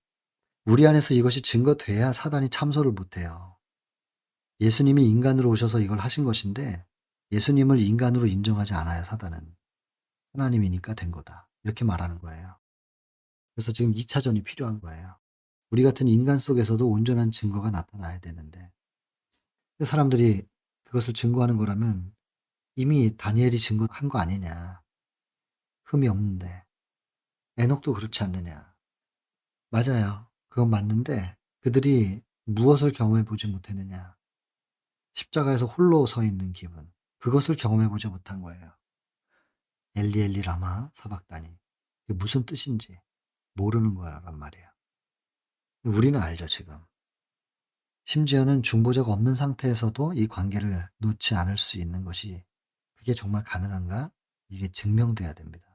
우리 안에서 이것이 증거돼야 사단이 참소를 못해요. 예수님이 인간으로 오셔서 이걸 하신 것인데 예수님을 인간으로 인정하지 않아요, 사단은. 하나님이니까 된 거다. 이렇게 말하는 거예요. 그래서 지금 2차전이 필요한 거예요. 우리 같은 인간 속에서도 온전한 증거가 나타나야 되는데 사람들이 그것을 증거하는 거라면 이미 다니엘이 증거한 거 아니냐. 흠이 없는데. 에녹도 그렇지 않느냐. 맞아요. 그건 맞는데 그들이 무엇을 경험해 보지 못했느냐. 십자가에서 홀로 서 있는 기분. 그것을 경험해 보지 못한 거예요. 엘리 엘리 라마 사박다니. 그게 무슨 뜻인지 모르는 거란 말이에요. 우리는 알죠, 지금. 심지어는 중보자가 없는 상태에서도 이 관계를 놓지 않을 수 있는 것이 그게 정말 가능한가? 이게 증명돼야 됩니다.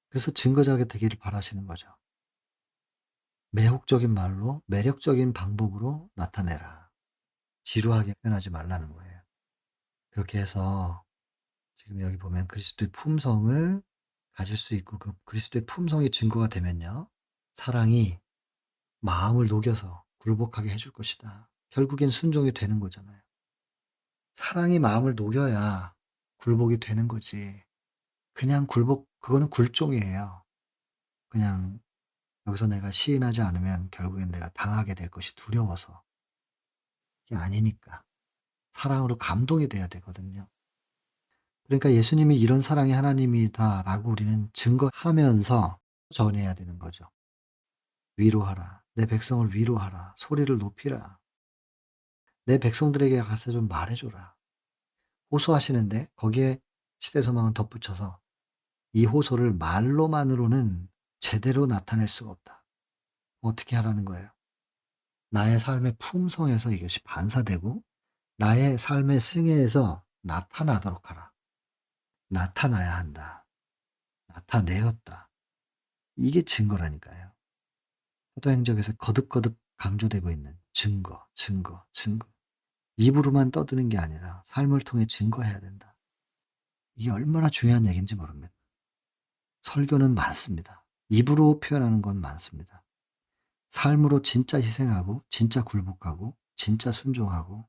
그래서 증거자가 되기를 바라시는 거죠. 매혹적인 말로 매력적인 방법으로 나타내라. 지루하게 표현하지 말라는 거예요. 그렇게 해서 지금 여기 보면 그리스도의 품성을 가질 수 있고 그 그리스도의 품성이 증거가 되면요. 사랑이 마음을 녹여서 굴복하게 해줄 것이다. 결국엔 순종이 되는 거잖아요. 사랑이 마음을 녹여야 굴복이 되는 거지. 그냥 굴복, 그거는 굴종이에요. 그냥 여기서 내가 시인하지 않으면 결국엔 내가 당하게 될 것이 두려워서. 이게 아니니까. 사랑으로 감동이 돼야 되거든요. 그러니까 예수님이 이런 사랑의 하나님이다라고 우리는 증거하면서 전해야 되는 거죠. 위로하라. 내 백성을 위로하라. 소리를 높이라. 내 백성들에게 가서 좀 말해줘라. 호소하시는데 거기에 시대소망은 덧붙여서 이 호소를 말로만으로는 제대로 나타낼 수가 없다. 어떻게 하라는 거예요? 나의 삶의 품성에서 이것이 반사되고 나의 삶의 생애에서 나타나도록 하라. 나타나야 한다. 나타내었다. 이게 증거라니까요. 사도행전에서 거듭거듭 강조되고 있는 증거, 증거, 증거. 입으로만 떠드는 게 아니라 삶을 통해 증거해야 된다. 이게 얼마나 중요한 얘기인지 모릅니다. 설교는 많습니다. 입으로 표현하는 건 많습니다. 삶으로 진짜 희생하고 진짜 굴복하고 진짜 순종하고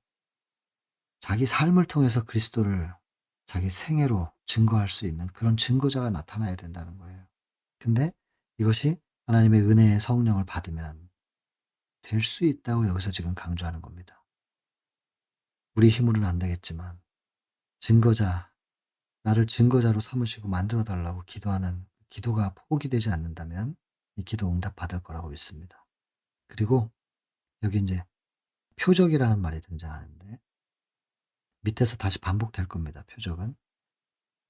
자기 삶을 통해서 그리스도를 자기 생애로 증거할 수 있는 그런 증거자가 나타나야 된다는 거예요. 근데 이것이 하나님의 은혜의 성령을 받으면 될 수 있다고 여기서 지금 강조하는 겁니다. 우리 힘으로는 안 되겠지만 증거자, 나를 증거자로 삼으시고 만들어 달라고 기도하는 기도가 포기되지 않는다면 이 기도 응답받을 거라고 믿습니다. 그리고 여기 이제 표적이라는 말이 등장하는데 밑에서 다시 반복될 겁니다, 표적은.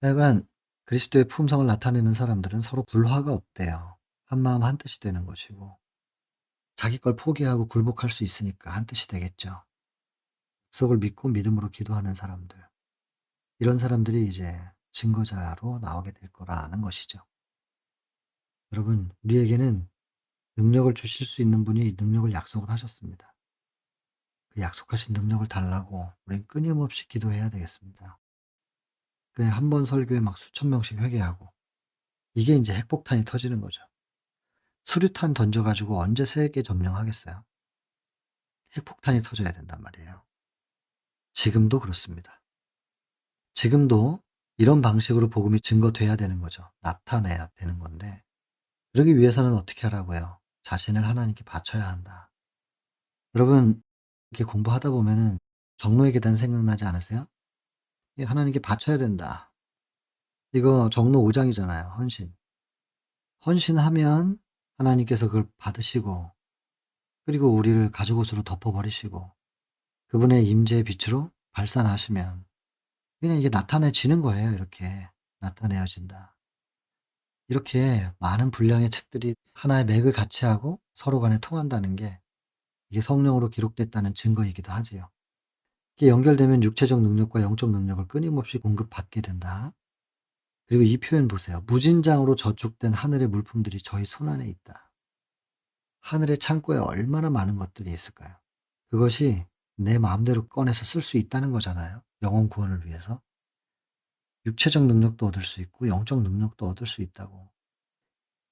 하여간 그리스도의 품성을 나타내는 사람들은 서로 불화가 없대요. 한마음 한뜻이 되는 것이고 자기 걸 포기하고 굴복할 수 있으니까 한뜻이 되겠죠. 약속을 믿고 믿음으로 기도하는 사람들. 이런 사람들이 이제 증거자로 나오게 될 거라는 것이죠. 여러분, 우리에게는 능력을 주실 수 있는 분이 능력을 약속을 하셨습니다. 그 약속하신 능력을 달라고 우린 끊임없이 기도해야 되겠습니다. 그냥 한 번 설교에 막 수천 명씩 회개하고 이게 이제 핵폭탄이 터지는 거죠. 수류탄 던져 가지고 언제 세계 점령하겠어요? 핵폭탄이 터져야 된단 말이에요. 지금도 그렇습니다. 지금도 이런 방식으로 복음이 증거돼야 되는 거죠. 나타내야 되는 건데 그러기 위해서는 어떻게 하라고요? 자신을 하나님께 바쳐야 한다. 여러분 이렇게 공부하다 보면은 정로의 계단 생각나지 않으세요? 이 하나님께 바쳐야 된다. 이거 정로 5 장이잖아요, 헌신. 헌신하면 하나님께서 그걸 받으시고 그리고 우리를 가죽옷으로 덮어 버리시고 그분의 임재의 빛으로 발산하시면 그냥 이게 나타내지는 거예요, 이렇게. 나타내어진다. 이렇게 많은 분량의 책들이 하나의 맥을 같이 하고 서로 간에 통한다는 게 이게 성령으로 기록됐다는 증거이기도 하지요. 이게 연결되면 육체적 능력과 영적 능력을 끊임없이 공급받게 된다. 그리고 이 표현 보세요. 무진장으로 저축된 하늘의 물품들이 저희 손안에 있다. 하늘의 창고에 얼마나 많은 것들이 있을까요? 그것이 내 마음대로 꺼내서 쓸 수 있다는 거잖아요. 영혼 구원을 위해서. 육체적 능력도 얻을 수 있고 영적 능력도 얻을 수 있다고.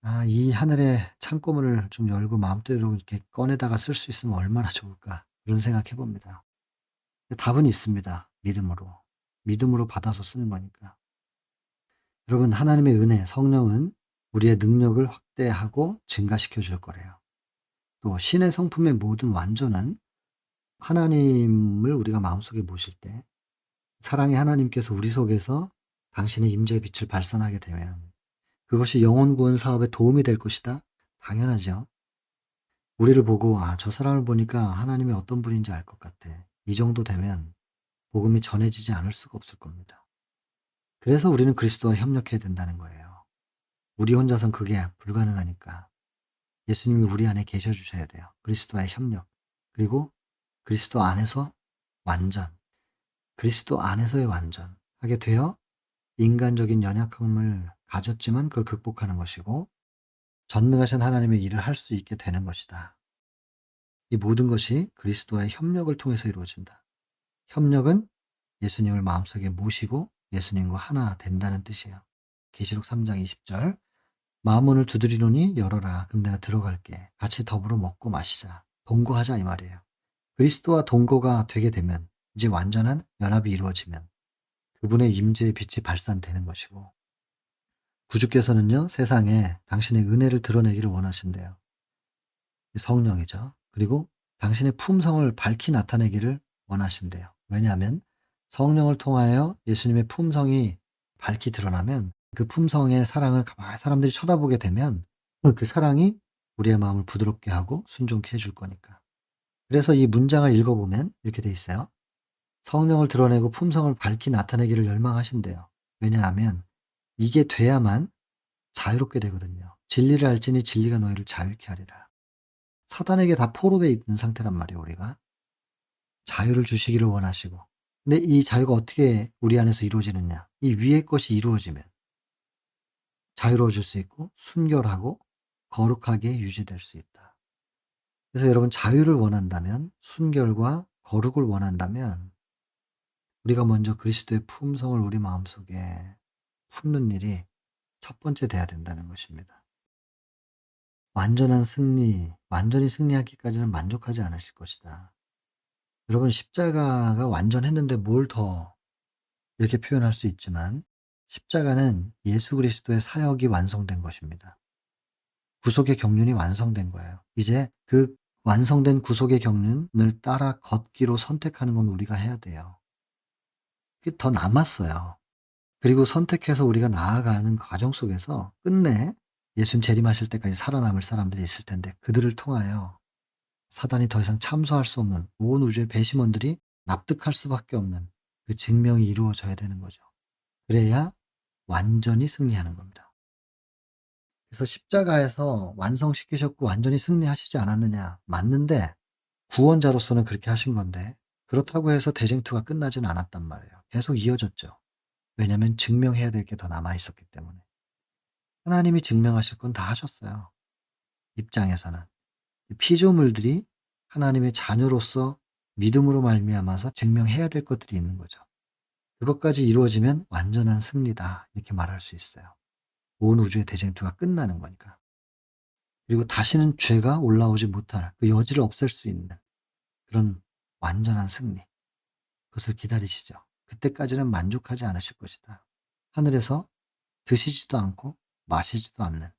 아, 이 하늘의 창고문을 좀 열고 마음대로 이렇게 꺼내다가 쓸 수 있으면 얼마나 좋을까. 그런 생각해 봅니다. 답은 있습니다. 믿음으로. 믿음으로 받아서 쓰는 거니까. 여러분, 하나님의 은혜, 성령은 우리의 능력을 확대하고 증가시켜 줄 거래요. 또 신의 성품의 모든 완전은 하나님을 우리가 마음속에 모실 때 사랑의 하나님께서 우리 속에서 당신의 임재의 빛을 발산하게 되면 그것이 영혼 구원 사업에 도움이 될 것이다? 당연하죠. 우리를 보고 아, 저 사람을 보니까 하나님이 어떤 분인지 알 것 같아. 이 정도 되면 복음이 전해지지 않을 수가 없을 겁니다. 그래서 우리는 그리스도와 협력해야 된다는 거예요. 우리 혼자선 그게 불가능하니까 예수님이 우리 안에 계셔 주셔야 돼요. 그리스도와의 협력. 그리고 그리스도 안에서 완전. 그리스도 안에서의 완전. 하게 되어 인간적인 연약함을 가졌지만 그걸 극복하는 것이고 전능하신 하나님의 일을 할 수 있게 되는 것이다. 이 모든 것이 그리스도와의 협력을 통해서 이루어진다. 협력은 예수님을 마음속에 모시고 예수님과 하나 된다는 뜻이에요. 계시록 3장 20절 마음문을 두드리노니 열어라. 그럼 내가 들어갈게. 같이 더불어 먹고 마시자. 동거하자 이 말이에요. 그리스도와 동거가 되게 되면 이제 완전한 연합이 이루어지면 그분의 임재의 빛이 발산되는 것이고 구주께서는요 세상에 당신의 은혜를 드러내기를 원하신대요. 성령이죠. 그리고 당신의 품성을 밝히 나타내기를 원하신대요. 왜냐하면 성령을 통하여 예수님의 품성이 밝히 드러나면 그 품성의 사랑을 가만히 사람들이 쳐다보게 되면 그 사랑이 우리의 마음을 부드럽게 하고 순종케 해줄 거니까. 그래서 이 문장을 읽어보면 이렇게 돼 있어요. 성령을 드러내고 품성을 밝히 나타내기를 열망하신대요. 왜냐하면 이게 돼야만 자유롭게 되거든요. 진리를 알지니 진리가 너희를 자유케 하리라. 사단에게 다 포로되어 있는 상태란 말이에요, 우리가. 자유를 주시기를 원하시고. 근데 이 자유가 어떻게 우리 안에서 이루어지느냐? 이 위의 것이 이루어지면 자유로워질 수 있고 순결하고 거룩하게 유지될 수 있다. 그래서 여러분 자유를 원한다면 순결과 거룩을 원한다면 우리가 먼저 그리스도의 품성을 우리 마음속에 품는 일이 첫 번째 돼야 된다는 것입니다. 완전한 승리, 완전히 승리하기까지는 만족하지 않으실 것이다. 여러분 십자가가 완전했는데 뭘 더 이렇게 표현할 수 있지만 십자가는 예수 그리스도의 사역이 완성된 것입니다. 구속의 경륜이 완성된 거예요. 이제 그 완성된 구속의 경륜을 따라 걷기로 선택하는 건 우리가 해야 돼요. 그게 더 남았어요. 그리고 선택해서 우리가 나아가는 과정 속에서 끝내 예수님 재림하실 때까지 살아남을 사람들이 있을 텐데 그들을 통하여 사단이 더 이상 참소할 수 없는 온 우주의 배심원들이 납득할 수밖에 없는 그 증명이 이루어져야 되는 거죠. 그래야 완전히 승리하는 겁니다. 그래서 십자가에서 완성시키셨고 완전히 승리하시지 않았느냐? 맞는데 구원자로서는 그렇게 하신 건데 그렇다고 해서 대쟁투가 끝나진 않았단 말이에요. 계속 이어졌죠. 왜냐하면 증명해야 될 게 더 남아 있었기 때문에. 하나님이 증명하실 건 다 하셨어요. 입장에서는. 피조물들이 하나님의 자녀로서 믿음으로 말미암아서 증명해야 될 것들이 있는 거죠. 그것까지 이루어지면 완전한 승리다 이렇게 말할 수 있어요. 온 우주의 대쟁투가 끝나는 거니까. 그리고 다시는 죄가 올라오지 못할 그 여지를 없앨 수 있는 그런 완전한 승리. 그것을 기다리시죠. 그때까지는 만족하지 않으실 것이다. 하늘에서 드시지도 않고 마시지도 않는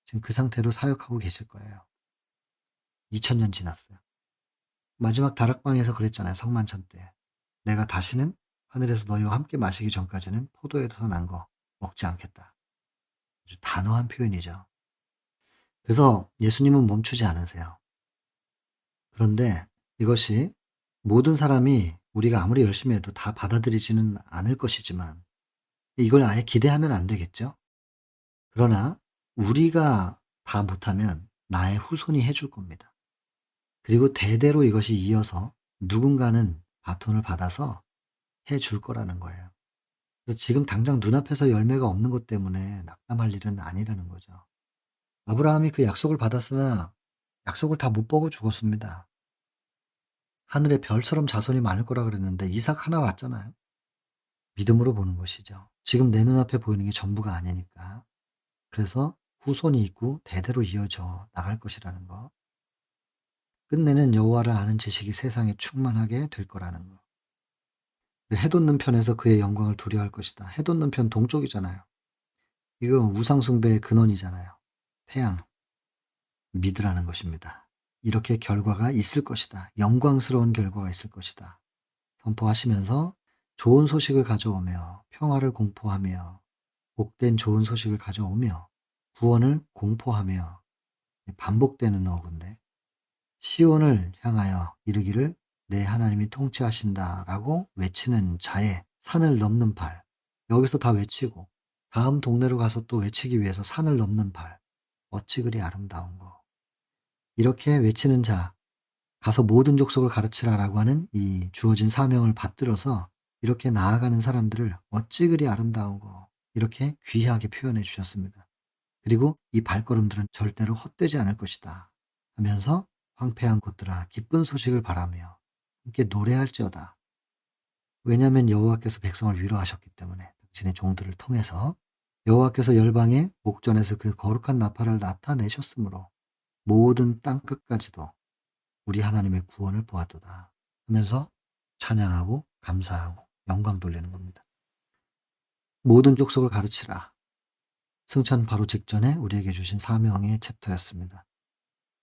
지금 그 상태로 사역하고 계실 거예요. 2000년 지났어요. 마지막 다락방에서 그랬잖아요. 성만찬 때. 내가 다시는 하늘에서 너희와 함께 마시기 전까지는 포도에서 난 거 먹지 않겠다. 아주 단호한 표현이죠. 그래서 예수님은 멈추지 않으세요. 그런데 이것이 모든 사람이 우리가 아무리 열심히 해도 다 받아들이지는 않을 것이지만 이걸 아예 기대하면 안 되겠죠? 그러나 우리가 다 못하면 나의 후손이 해줄 겁니다. 그리고 대대로 이것이 이어서 누군가는 바톤을 받아서 해줄 거라는 거예요. 그래서 지금 당장 눈앞에서 열매가 없는 것 때문에 낙담할 일은 아니라는 거죠. 아브라함이 그 약속을 받았으나 약속을 다 못 보고 죽었습니다. 하늘의 별처럼 자손이 많을 거라 그랬는데 이삭 하나 왔잖아요. 믿음으로 보는 것이죠. 지금 내 눈앞에 보이는 게 전부가 아니니까. 그래서 후손이 있고 대대로 이어져 나갈 것이라는 거. 끝내는 여호와를 아는 지식이 세상에 충만하게 될 거라는 거. 해 돋는 편에서 그의 영광을 두려워할 것이다. 해 돋는 편 동쪽이잖아요. 이거 우상 숭배의 근원이잖아요. 태양. 믿으라는 것입니다. 이렇게 결과가 있을 것이다. 영광스러운 결과가 있을 것이다. 선포하시면서 좋은 소식을 가져오며 평화를 공포하며 복된 좋은 소식을 가져오며 구원을 공포하며 반복되는 어근데 시온을 향하여 이르기를 내 하나님이 통치하신다라고 외치는 자의 산을 넘는 발. 여기서 다 외치고 다음 동네로 가서 또 외치기 위해서 산을 넘는 발. 어찌 그리 아름다운 거. 이렇게 외치는 자, 가서 모든 족속을 가르치라라고 하는 이 주어진 사명을 받들어서 이렇게 나아가는 사람들을 어찌 그리 아름다우고 이렇게 귀하게 표현해 주셨습니다. 그리고 이 발걸음들은 절대로 헛되지 않을 것이다 하면서 황폐한 곳들아 기쁜 소식을 바라며 함께 노래할지어다. 왜냐하면 여호와께서 백성을 위로하셨기 때문에 당신의 종들을 통해서 여호와께서 열방의 목전에서 그 거룩한 나팔을 나타내셨으므로 모든 땅 끝까지도 우리 하나님의 구원을 보았도다 하면서 찬양하고 감사하고 영광 돌리는 겁니다. 모든 족속을 가르치라. 승천 바로 직전에 우리에게 주신 사명의 챕터였습니다.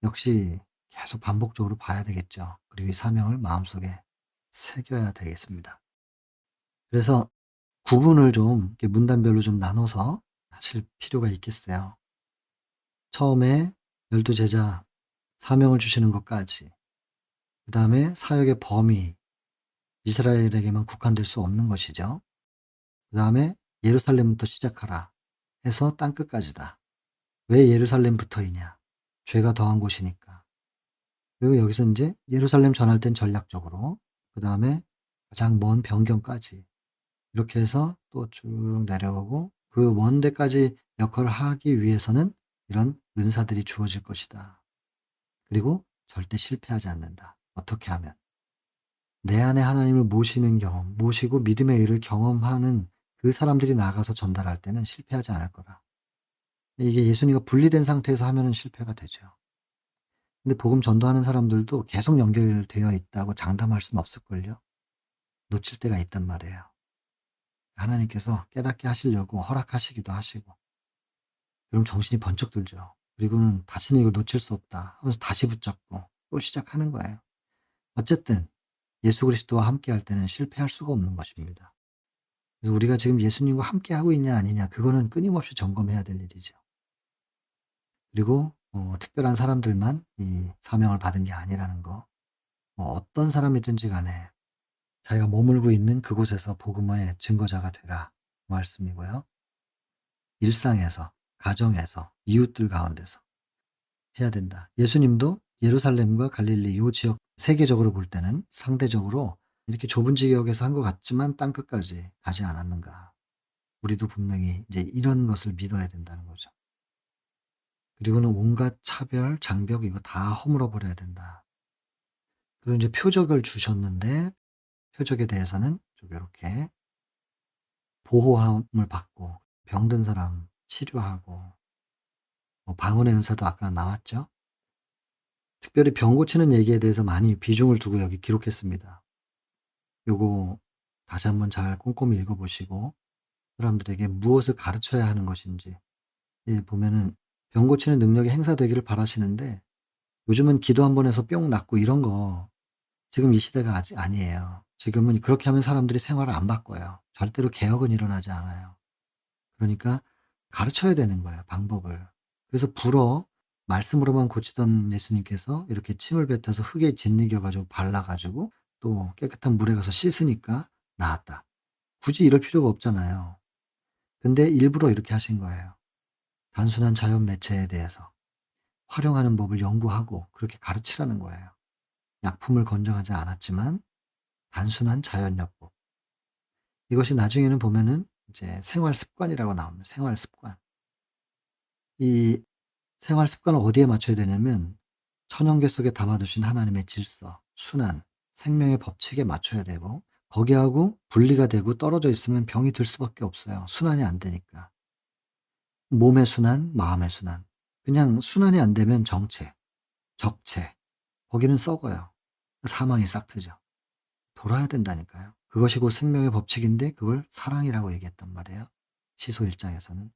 역시 계속 반복적으로 봐야 되겠죠. 그리고 이 사명을 마음속에 새겨야 되겠습니다. 그래서 구분을 좀 이렇게 문단별로 좀 나눠서 하실 필요가 있겠어요. 처음에 12제자 사명을 주시는 것까지, 그 다음에 사역의 범위, 이스라엘에게만 국한될 수 없는 것이죠. 그 다음에 예루살렘부터 시작하라 해서 땅끝까지다. 왜 예루살렘부터이냐? 죄가 더한 곳이니까. 그리고 여기서 이제 예루살렘 전할 땐 전략적으로, 그 다음에 가장 먼 변경까지 이렇게 해서 또 쭉 내려오고 그 먼 데까지 역할을 하기 위해서는 이런 은사들이 주어질 것이다. 그리고 절대 실패하지 않는다. 어떻게 하면? 내 안에 하나님을 모시는 경험, 모시고 믿음의 일을 경험하는 그 사람들이 나가서 전달할 때는 실패하지 않을 거라. 이게 예수님과 분리된 상태에서 하면은 실패가 되죠. 근데 복음 전도하는 사람들도 계속 연결되어 있다고 장담할 수는 없을걸요. 놓칠 때가 있단 말이에요. 하나님께서 깨닫게 하시려고 허락하시기도 하시고. 그럼 정신이 번쩍 들죠. 그리고는 다시는 이걸 놓칠 수 없다 하면서 다시 붙잡고 또 시작하는 거예요. 어쨌든 예수 그리스도와 함께 할 때는 실패할 수가 없는 것입니다. 그래서 우리가 지금 예수님과 함께 하고 있냐 아니냐 그거는 끊임없이 점검해야 될 일이죠. 그리고 특별한 사람들만 이 사명을 받은 게 아니라는 거. 어떤 사람이든지 간에 자기가 머물고 있는 그곳에서 복음의 증거자가 되라 그 말씀이고요. 일상에서, 가정에서, 이웃들 가운데서 해야 된다. 예수님도 예루살렘과 갈릴리 요 지역 세계적으로 볼 때는 상대적으로 이렇게 좁은 지역에서 한 것 같지만 땅끝까지 가지 않았는가. 우리도 분명히 이제 이런 것을 믿어야 된다는 거죠. 그리고는 온갖 차별, 장벽 이거 다 허물어 버려야 된다. 그리고 이제 표적을 주셨는데 표적에 대해서는 좀 이렇게 보호함을 받고 병든 사람 치료하고 방언의 은사도 아까 나왔죠. 특별히 병 고치는 얘기에 대해서 많이 비중을 두고 여기 기록했습니다. 요거 다시 한번 잘 꼼꼼히 읽어보시고 사람들에게 무엇을 가르쳐야 하는 것인지 보면은 병 고치는 능력이 행사되기를 바라시는데 요즘은 기도 한 번 해서 뿅 낫고 이런 거 지금 이 시대가 아직 아니에요. 지금은 그렇게 하면 사람들이 생활을 안 바꿔요. 절대로 개혁은 일어나지 않아요. 그러니까 가르쳐야 되는 거예요, 방법을. 그래서 불어 말씀으로만 고치던 예수님께서 이렇게 침을 뱉어서 흙에 짓이겨 가지고 발라 가지고 또 깨끗한 물에 가서 씻으니까 나았다. 굳이 이럴 필요가 없잖아요. 근데 일부러 이렇게 하신 거예요. 단순한 자연 매체에 대해서 활용하는 법을 연구하고 그렇게 가르치라는 거예요. 약품을 권장하지 않았지만 단순한 자연요법. 이것이 나중에는 보면은 이제 생활 습관이라고 나옵니다. 생활 습관. 이 생활 습관을 어디에 맞춰야 되냐면 천연계 속에 담아두신 하나님의 질서, 순환, 생명의 법칙에 맞춰야 되고 거기하고 분리가 되고 떨어져 있으면 병이 들 수밖에 없어요. 순환이 안 되니까. 몸의 순환, 마음의 순환. 그냥 순환이 안 되면 정체, 적체. 거기는 썩어요. 사망이 싹트죠. 돌아야 된다니까요. 그것이 곧 생명의 법칙인데 그걸 사랑이라고 얘기했단 말이에요. 시소 1장에서는.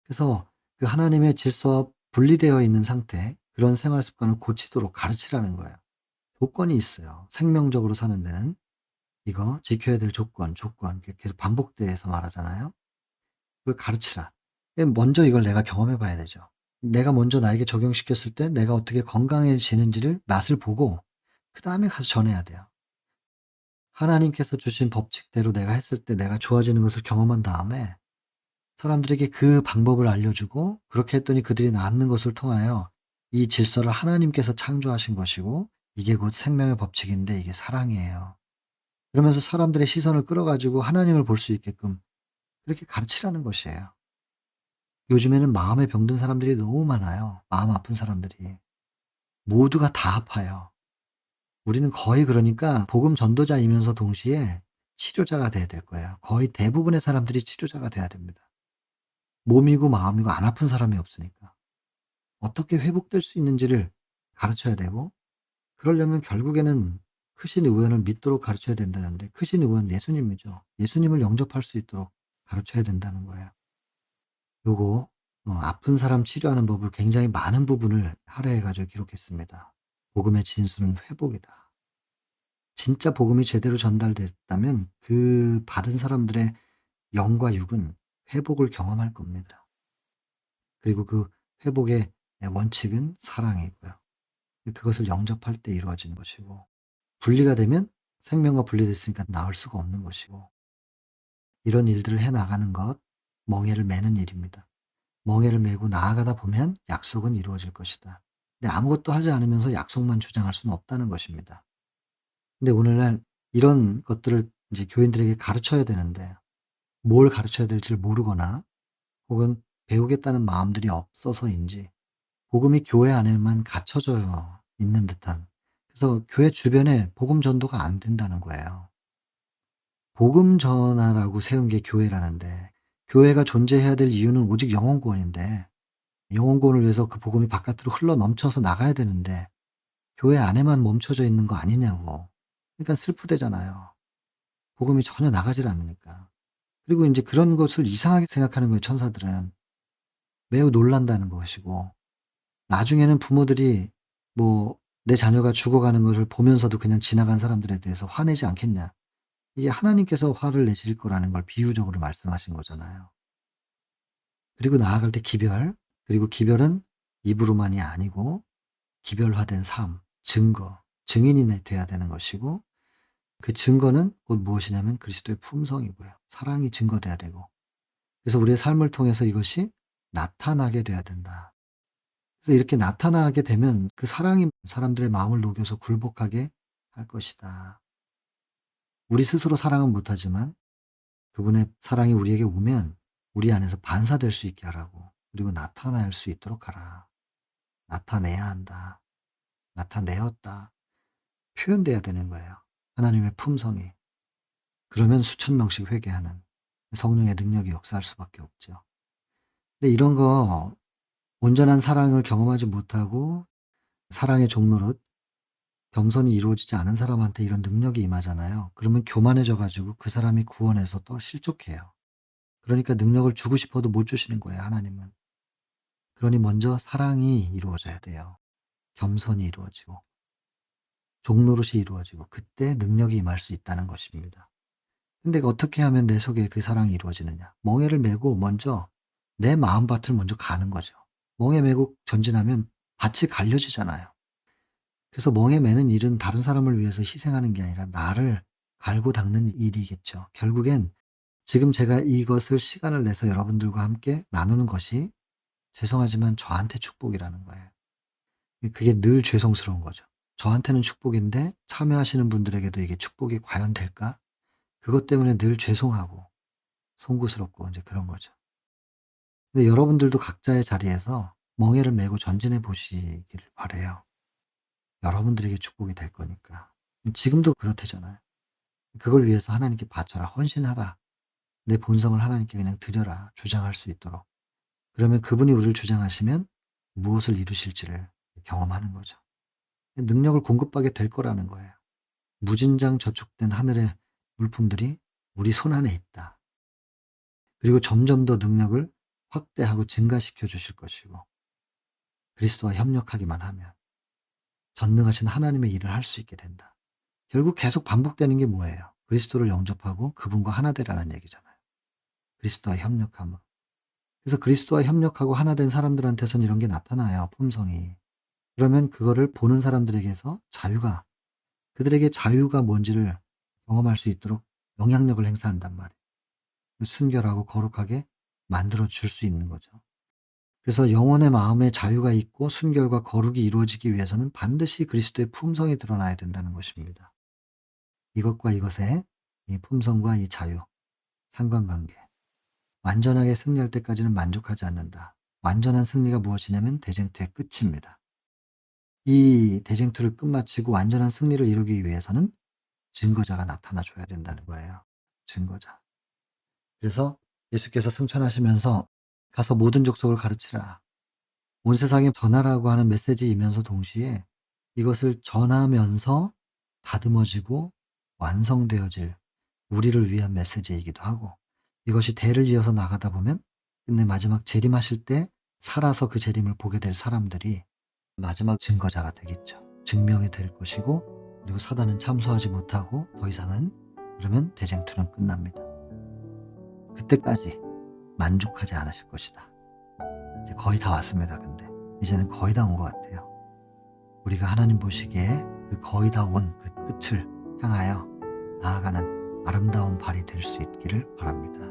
그래서 그 하나님의 질서와 분리되어 있는 상태, 그런 생활 습관을 고치도록 가르치라는 거예요. 조건이 있어요. 생명적으로 사는 데는 이거 지켜야 될 조건, 계속 반복돼서 말하잖아요. 그걸 가르치라. 먼저 이걸 내가 경험해 봐야 되죠. 내가 먼저 나에게 적용시켰을 때 내가 어떻게 건강해지는지를 맛을 보고 그 다음에 가서 전해야 돼요. 하나님께서 주신 법칙대로 내가 했을 때 내가 좋아지는 것을 경험한 다음에 사람들에게 그 방법을 알려주고 그렇게 했더니 그들이 낫는 것을 통하여 이 질서를 하나님께서 창조하신 것이고 이게 곧 생명의 법칙인데 이게 사랑이에요. 그러면서 사람들의 시선을 끌어가지고 하나님을 볼 수 있게끔 그렇게 가르치라는 것이에요. 요즘에는 마음에 병든 사람들이 너무 많아요. 마음 아픈 사람들이. 모두가 다 아파요. 우리는 거의 그러니까 복음 전도자이면서 동시에 치료자가 돼야 될 거예요. 거의 대부분의 사람들이 치료자가 돼야 됩니다. 몸이고 마음이고 안 아픈 사람이 없으니까. 어떻게 회복될 수 있는지를 가르쳐야 되고 그러려면 결국에는 크신 의원을 믿도록 가르쳐야 된다는데 크신 의원은 예수님이죠. 예수님을 영접할 수 있도록 가르쳐야 된다는 거예요. 요거 아픈 사람 치료하는 법을 굉장히 많은 부분을 할애해 가지고 기록했습니다. 복음의 진수는 회복이다. 진짜 복음이 제대로 전달됐다면 그 받은 사람들의 영과 육은 회복을 경험할 겁니다. 그리고 그 회복의 원칙은 사랑이고요. 그것을 영접할 때 이루어지는 것이고 분리가 되면 생명과 분리됐으니까 나을 수가 없는 것이고 이런 일들을 해 나가는 것 멍에를 매는 일입니다. 멍에를 메고 나아가다 보면 약속은 이루어질 것이다. 근데 아무것도 하지 않으면서 약속만 주장할 수는 없다는 것입니다. 근데 오늘날 이런 것들을 이제 교인들에게 가르쳐야 되는데 뭘 가르쳐야 될지를 모르거나 혹은 배우겠다는 마음들이 없어서인지 복음이 교회 안에만 갇혀져 있는 듯한 그래서 교회 주변에 복음 전도가 안 된다는 거예요. 복음 전하라고 세운 게 교회라는데 교회가 존재해야 될 이유는 오직 영혼 구원인데 영혼 구원을 위해서 그 복음이 바깥으로 흘러 넘쳐서 나가야 되는데 교회 안에만 멈춰져 있는 거 아니냐고. 그러니까 슬프대잖아요. 복음이 전혀 나가질 않으니까. 그리고 인제 그런 것을 이상하게 생각하는 거예요, 천사들은. 매우 놀란다는 것이고 나중에는 부모들이 뭐 내 자녀가 죽어가는 것을 보면서도 그냥 지나간 사람들에 대해서 화내지 않겠냐. 이게 하나님께서 화를 내실 거라는 걸 비유적으로 말씀하신 거잖아요. 그리고 나아갈 때 기별, 그리고 기별은 입으로만이 아니고 기별화된 삶, 증거, 증인이 돼야 되는 것이고 그 증거는 곧 무엇이냐면 그리스도의 품성이고요. 사랑이 증거돼야 되고 그래서 우리의 삶을 통해서 이것이 나타나게 돼야 된다. 그래서 이렇게 나타나게 되면 그 사랑이 사람들의 마음을 녹여서 굴복하게 할 것이다. 우리 스스로 사랑은 못하지만 그분의 사랑이 우리에게 오면 우리 안에서 반사될 수 있게 하라고 그리고 나타날 수 있도록 하라. 나타내야 한다. 나타내었다. 표현돼야 되는 거예요. 하나님의 품성이. 그러면 수천 명씩 회개하는 성령의 능력이 역사할 수밖에 없죠. 근데 이런 거 온전한 사랑을 경험하지 못하고 사랑의 종노릇 겸손이 이루어지지 않은 사람한테 이런 능력이 임하잖아요. 그러면 교만해져 가지고 그 사람이 구원에서 또 실족해요. 그러니까 능력을 주고 싶어도 못 주시는 거예요, 하나님은. 그러니 먼저 사랑이 이루어져야 돼요. 겸손이 이루어지고 종노릇이 이루어지고 그때 능력이 임할 수 있다는 것입니다. 근데 어떻게 하면 내 속에 그 사랑이 이루어지느냐? 멍에를 메고 먼저 내 마음밭을 먼저 가는 거죠. 멍에 메고 전진하면 밭이 갈려지잖아요. 그래서 멍에 매는 일은 다른 사람을 위해서 희생하는 게 아니라 나를 갈고 닦는 일이겠죠. 결국엔 지금 제가 이것을 시간을 내서 여러분들과 함께 나누는 것이 죄송하지만 저한테 축복이라는 거예요. 그게 늘 죄송스러운 거죠. 저한테는 축복인데 참여하시는 분들에게도 이게 축복이 과연 될까? 그것 때문에 늘 죄송하고 송구스럽고 이제 그런 거죠. 근데 여러분들도 각자의 자리에서 멍에를 메고 전진해 보시기를 바라요. 여러분들에게 축복이 될 거니까. 지금도 그렇대잖아요. 그걸 위해서 하나님께 바쳐라. 헌신하라. 내 본성을 하나님께 그냥 드려라. 주장할 수 있도록. 그러면 그분이 우리를 주장하시면 무엇을 이루실지를 경험하는 거죠. 능력을 공급하게 될 거라는 거예요. 무진장 저축된 하늘의 물품들이 우리 손 안에 있다. 그리고 점점 더 능력을 확대하고 증가시켜 주실 것이고 그리스도와 협력하기만 하면 전능하신 하나님의 일을 할 수 있게 된다. 결국 계속 반복되는 게 뭐예요? 그리스도를 영접하고 그분과 하나 되라는 얘기잖아요. 그리스도와 협력함으로. 그래서 그리스도와 협력하고 하나 된 사람들한테선 이런 게 나타나요. 품성이. 그러면 그거를 보는 사람들에게서 자유가 그들에게 자유가 뭔지를 경험할 수 있도록 영향력을 행사한단 말이에요. 순결하고 거룩하게 만들어 줄 수 있는 거죠. 그래서 영혼의 마음에 자유가 있고 순결과 거룩이 이루어지기 위해서는 반드시 그리스도의 품성이 드러나야 된다는 것입니다. 이것과 이것의 이 품성과 이 자유, 상관관계. 완전하게 승리할 때까지는 만족하지 않는다. 완전한 승리가 무엇이냐면 대쟁투의 끝입니다. 이 대쟁투를 끝마치고 완전한 승리를 이루기 위해서는 증거자가 나타나 줘야 된다는 거예요. 증거자. 그래서 예수께서 승천하시면서 가서 모든 족속을 가르치라. 온 세상에 전하라고 하는 메시지이면서 동시에 이것을 전하면서 다듬어지고 완성되어질 우리를 위한 메시지이기도 하고 이것이 대를 이어서 나가다 보면 끝내 마지막 재림하실 때 살아서 그 재림을 보게 될 사람들이 마지막 증거자가 되겠죠. 증명이 될 것이고 그리고 사단은 참소하지 못하고 더 이상은 그러면 대쟁투는 끝납니다. 그때까지 만족하지 않으실 것이다. 이제 거의 다 왔습니다. 근데 이제는 거의 다 온 것 같아요. 우리가 하나님 보시기에 그 거의 다 온 그 끝을 향하여 나아가는 아름다운 발이 될 수 있기를 바랍니다.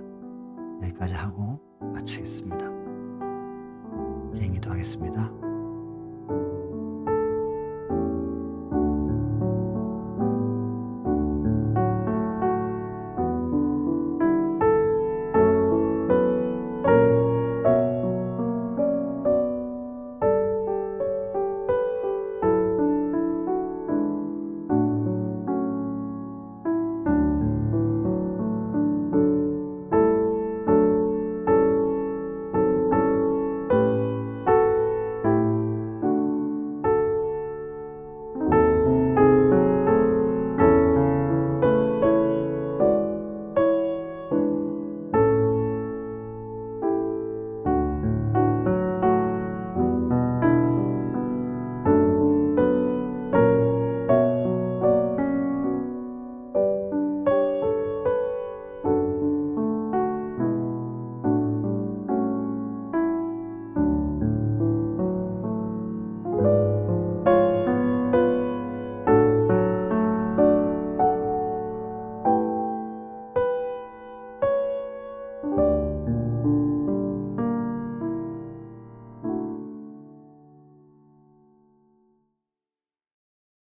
여기까지 하고 마치겠습니다. 비행기도 하겠습니다.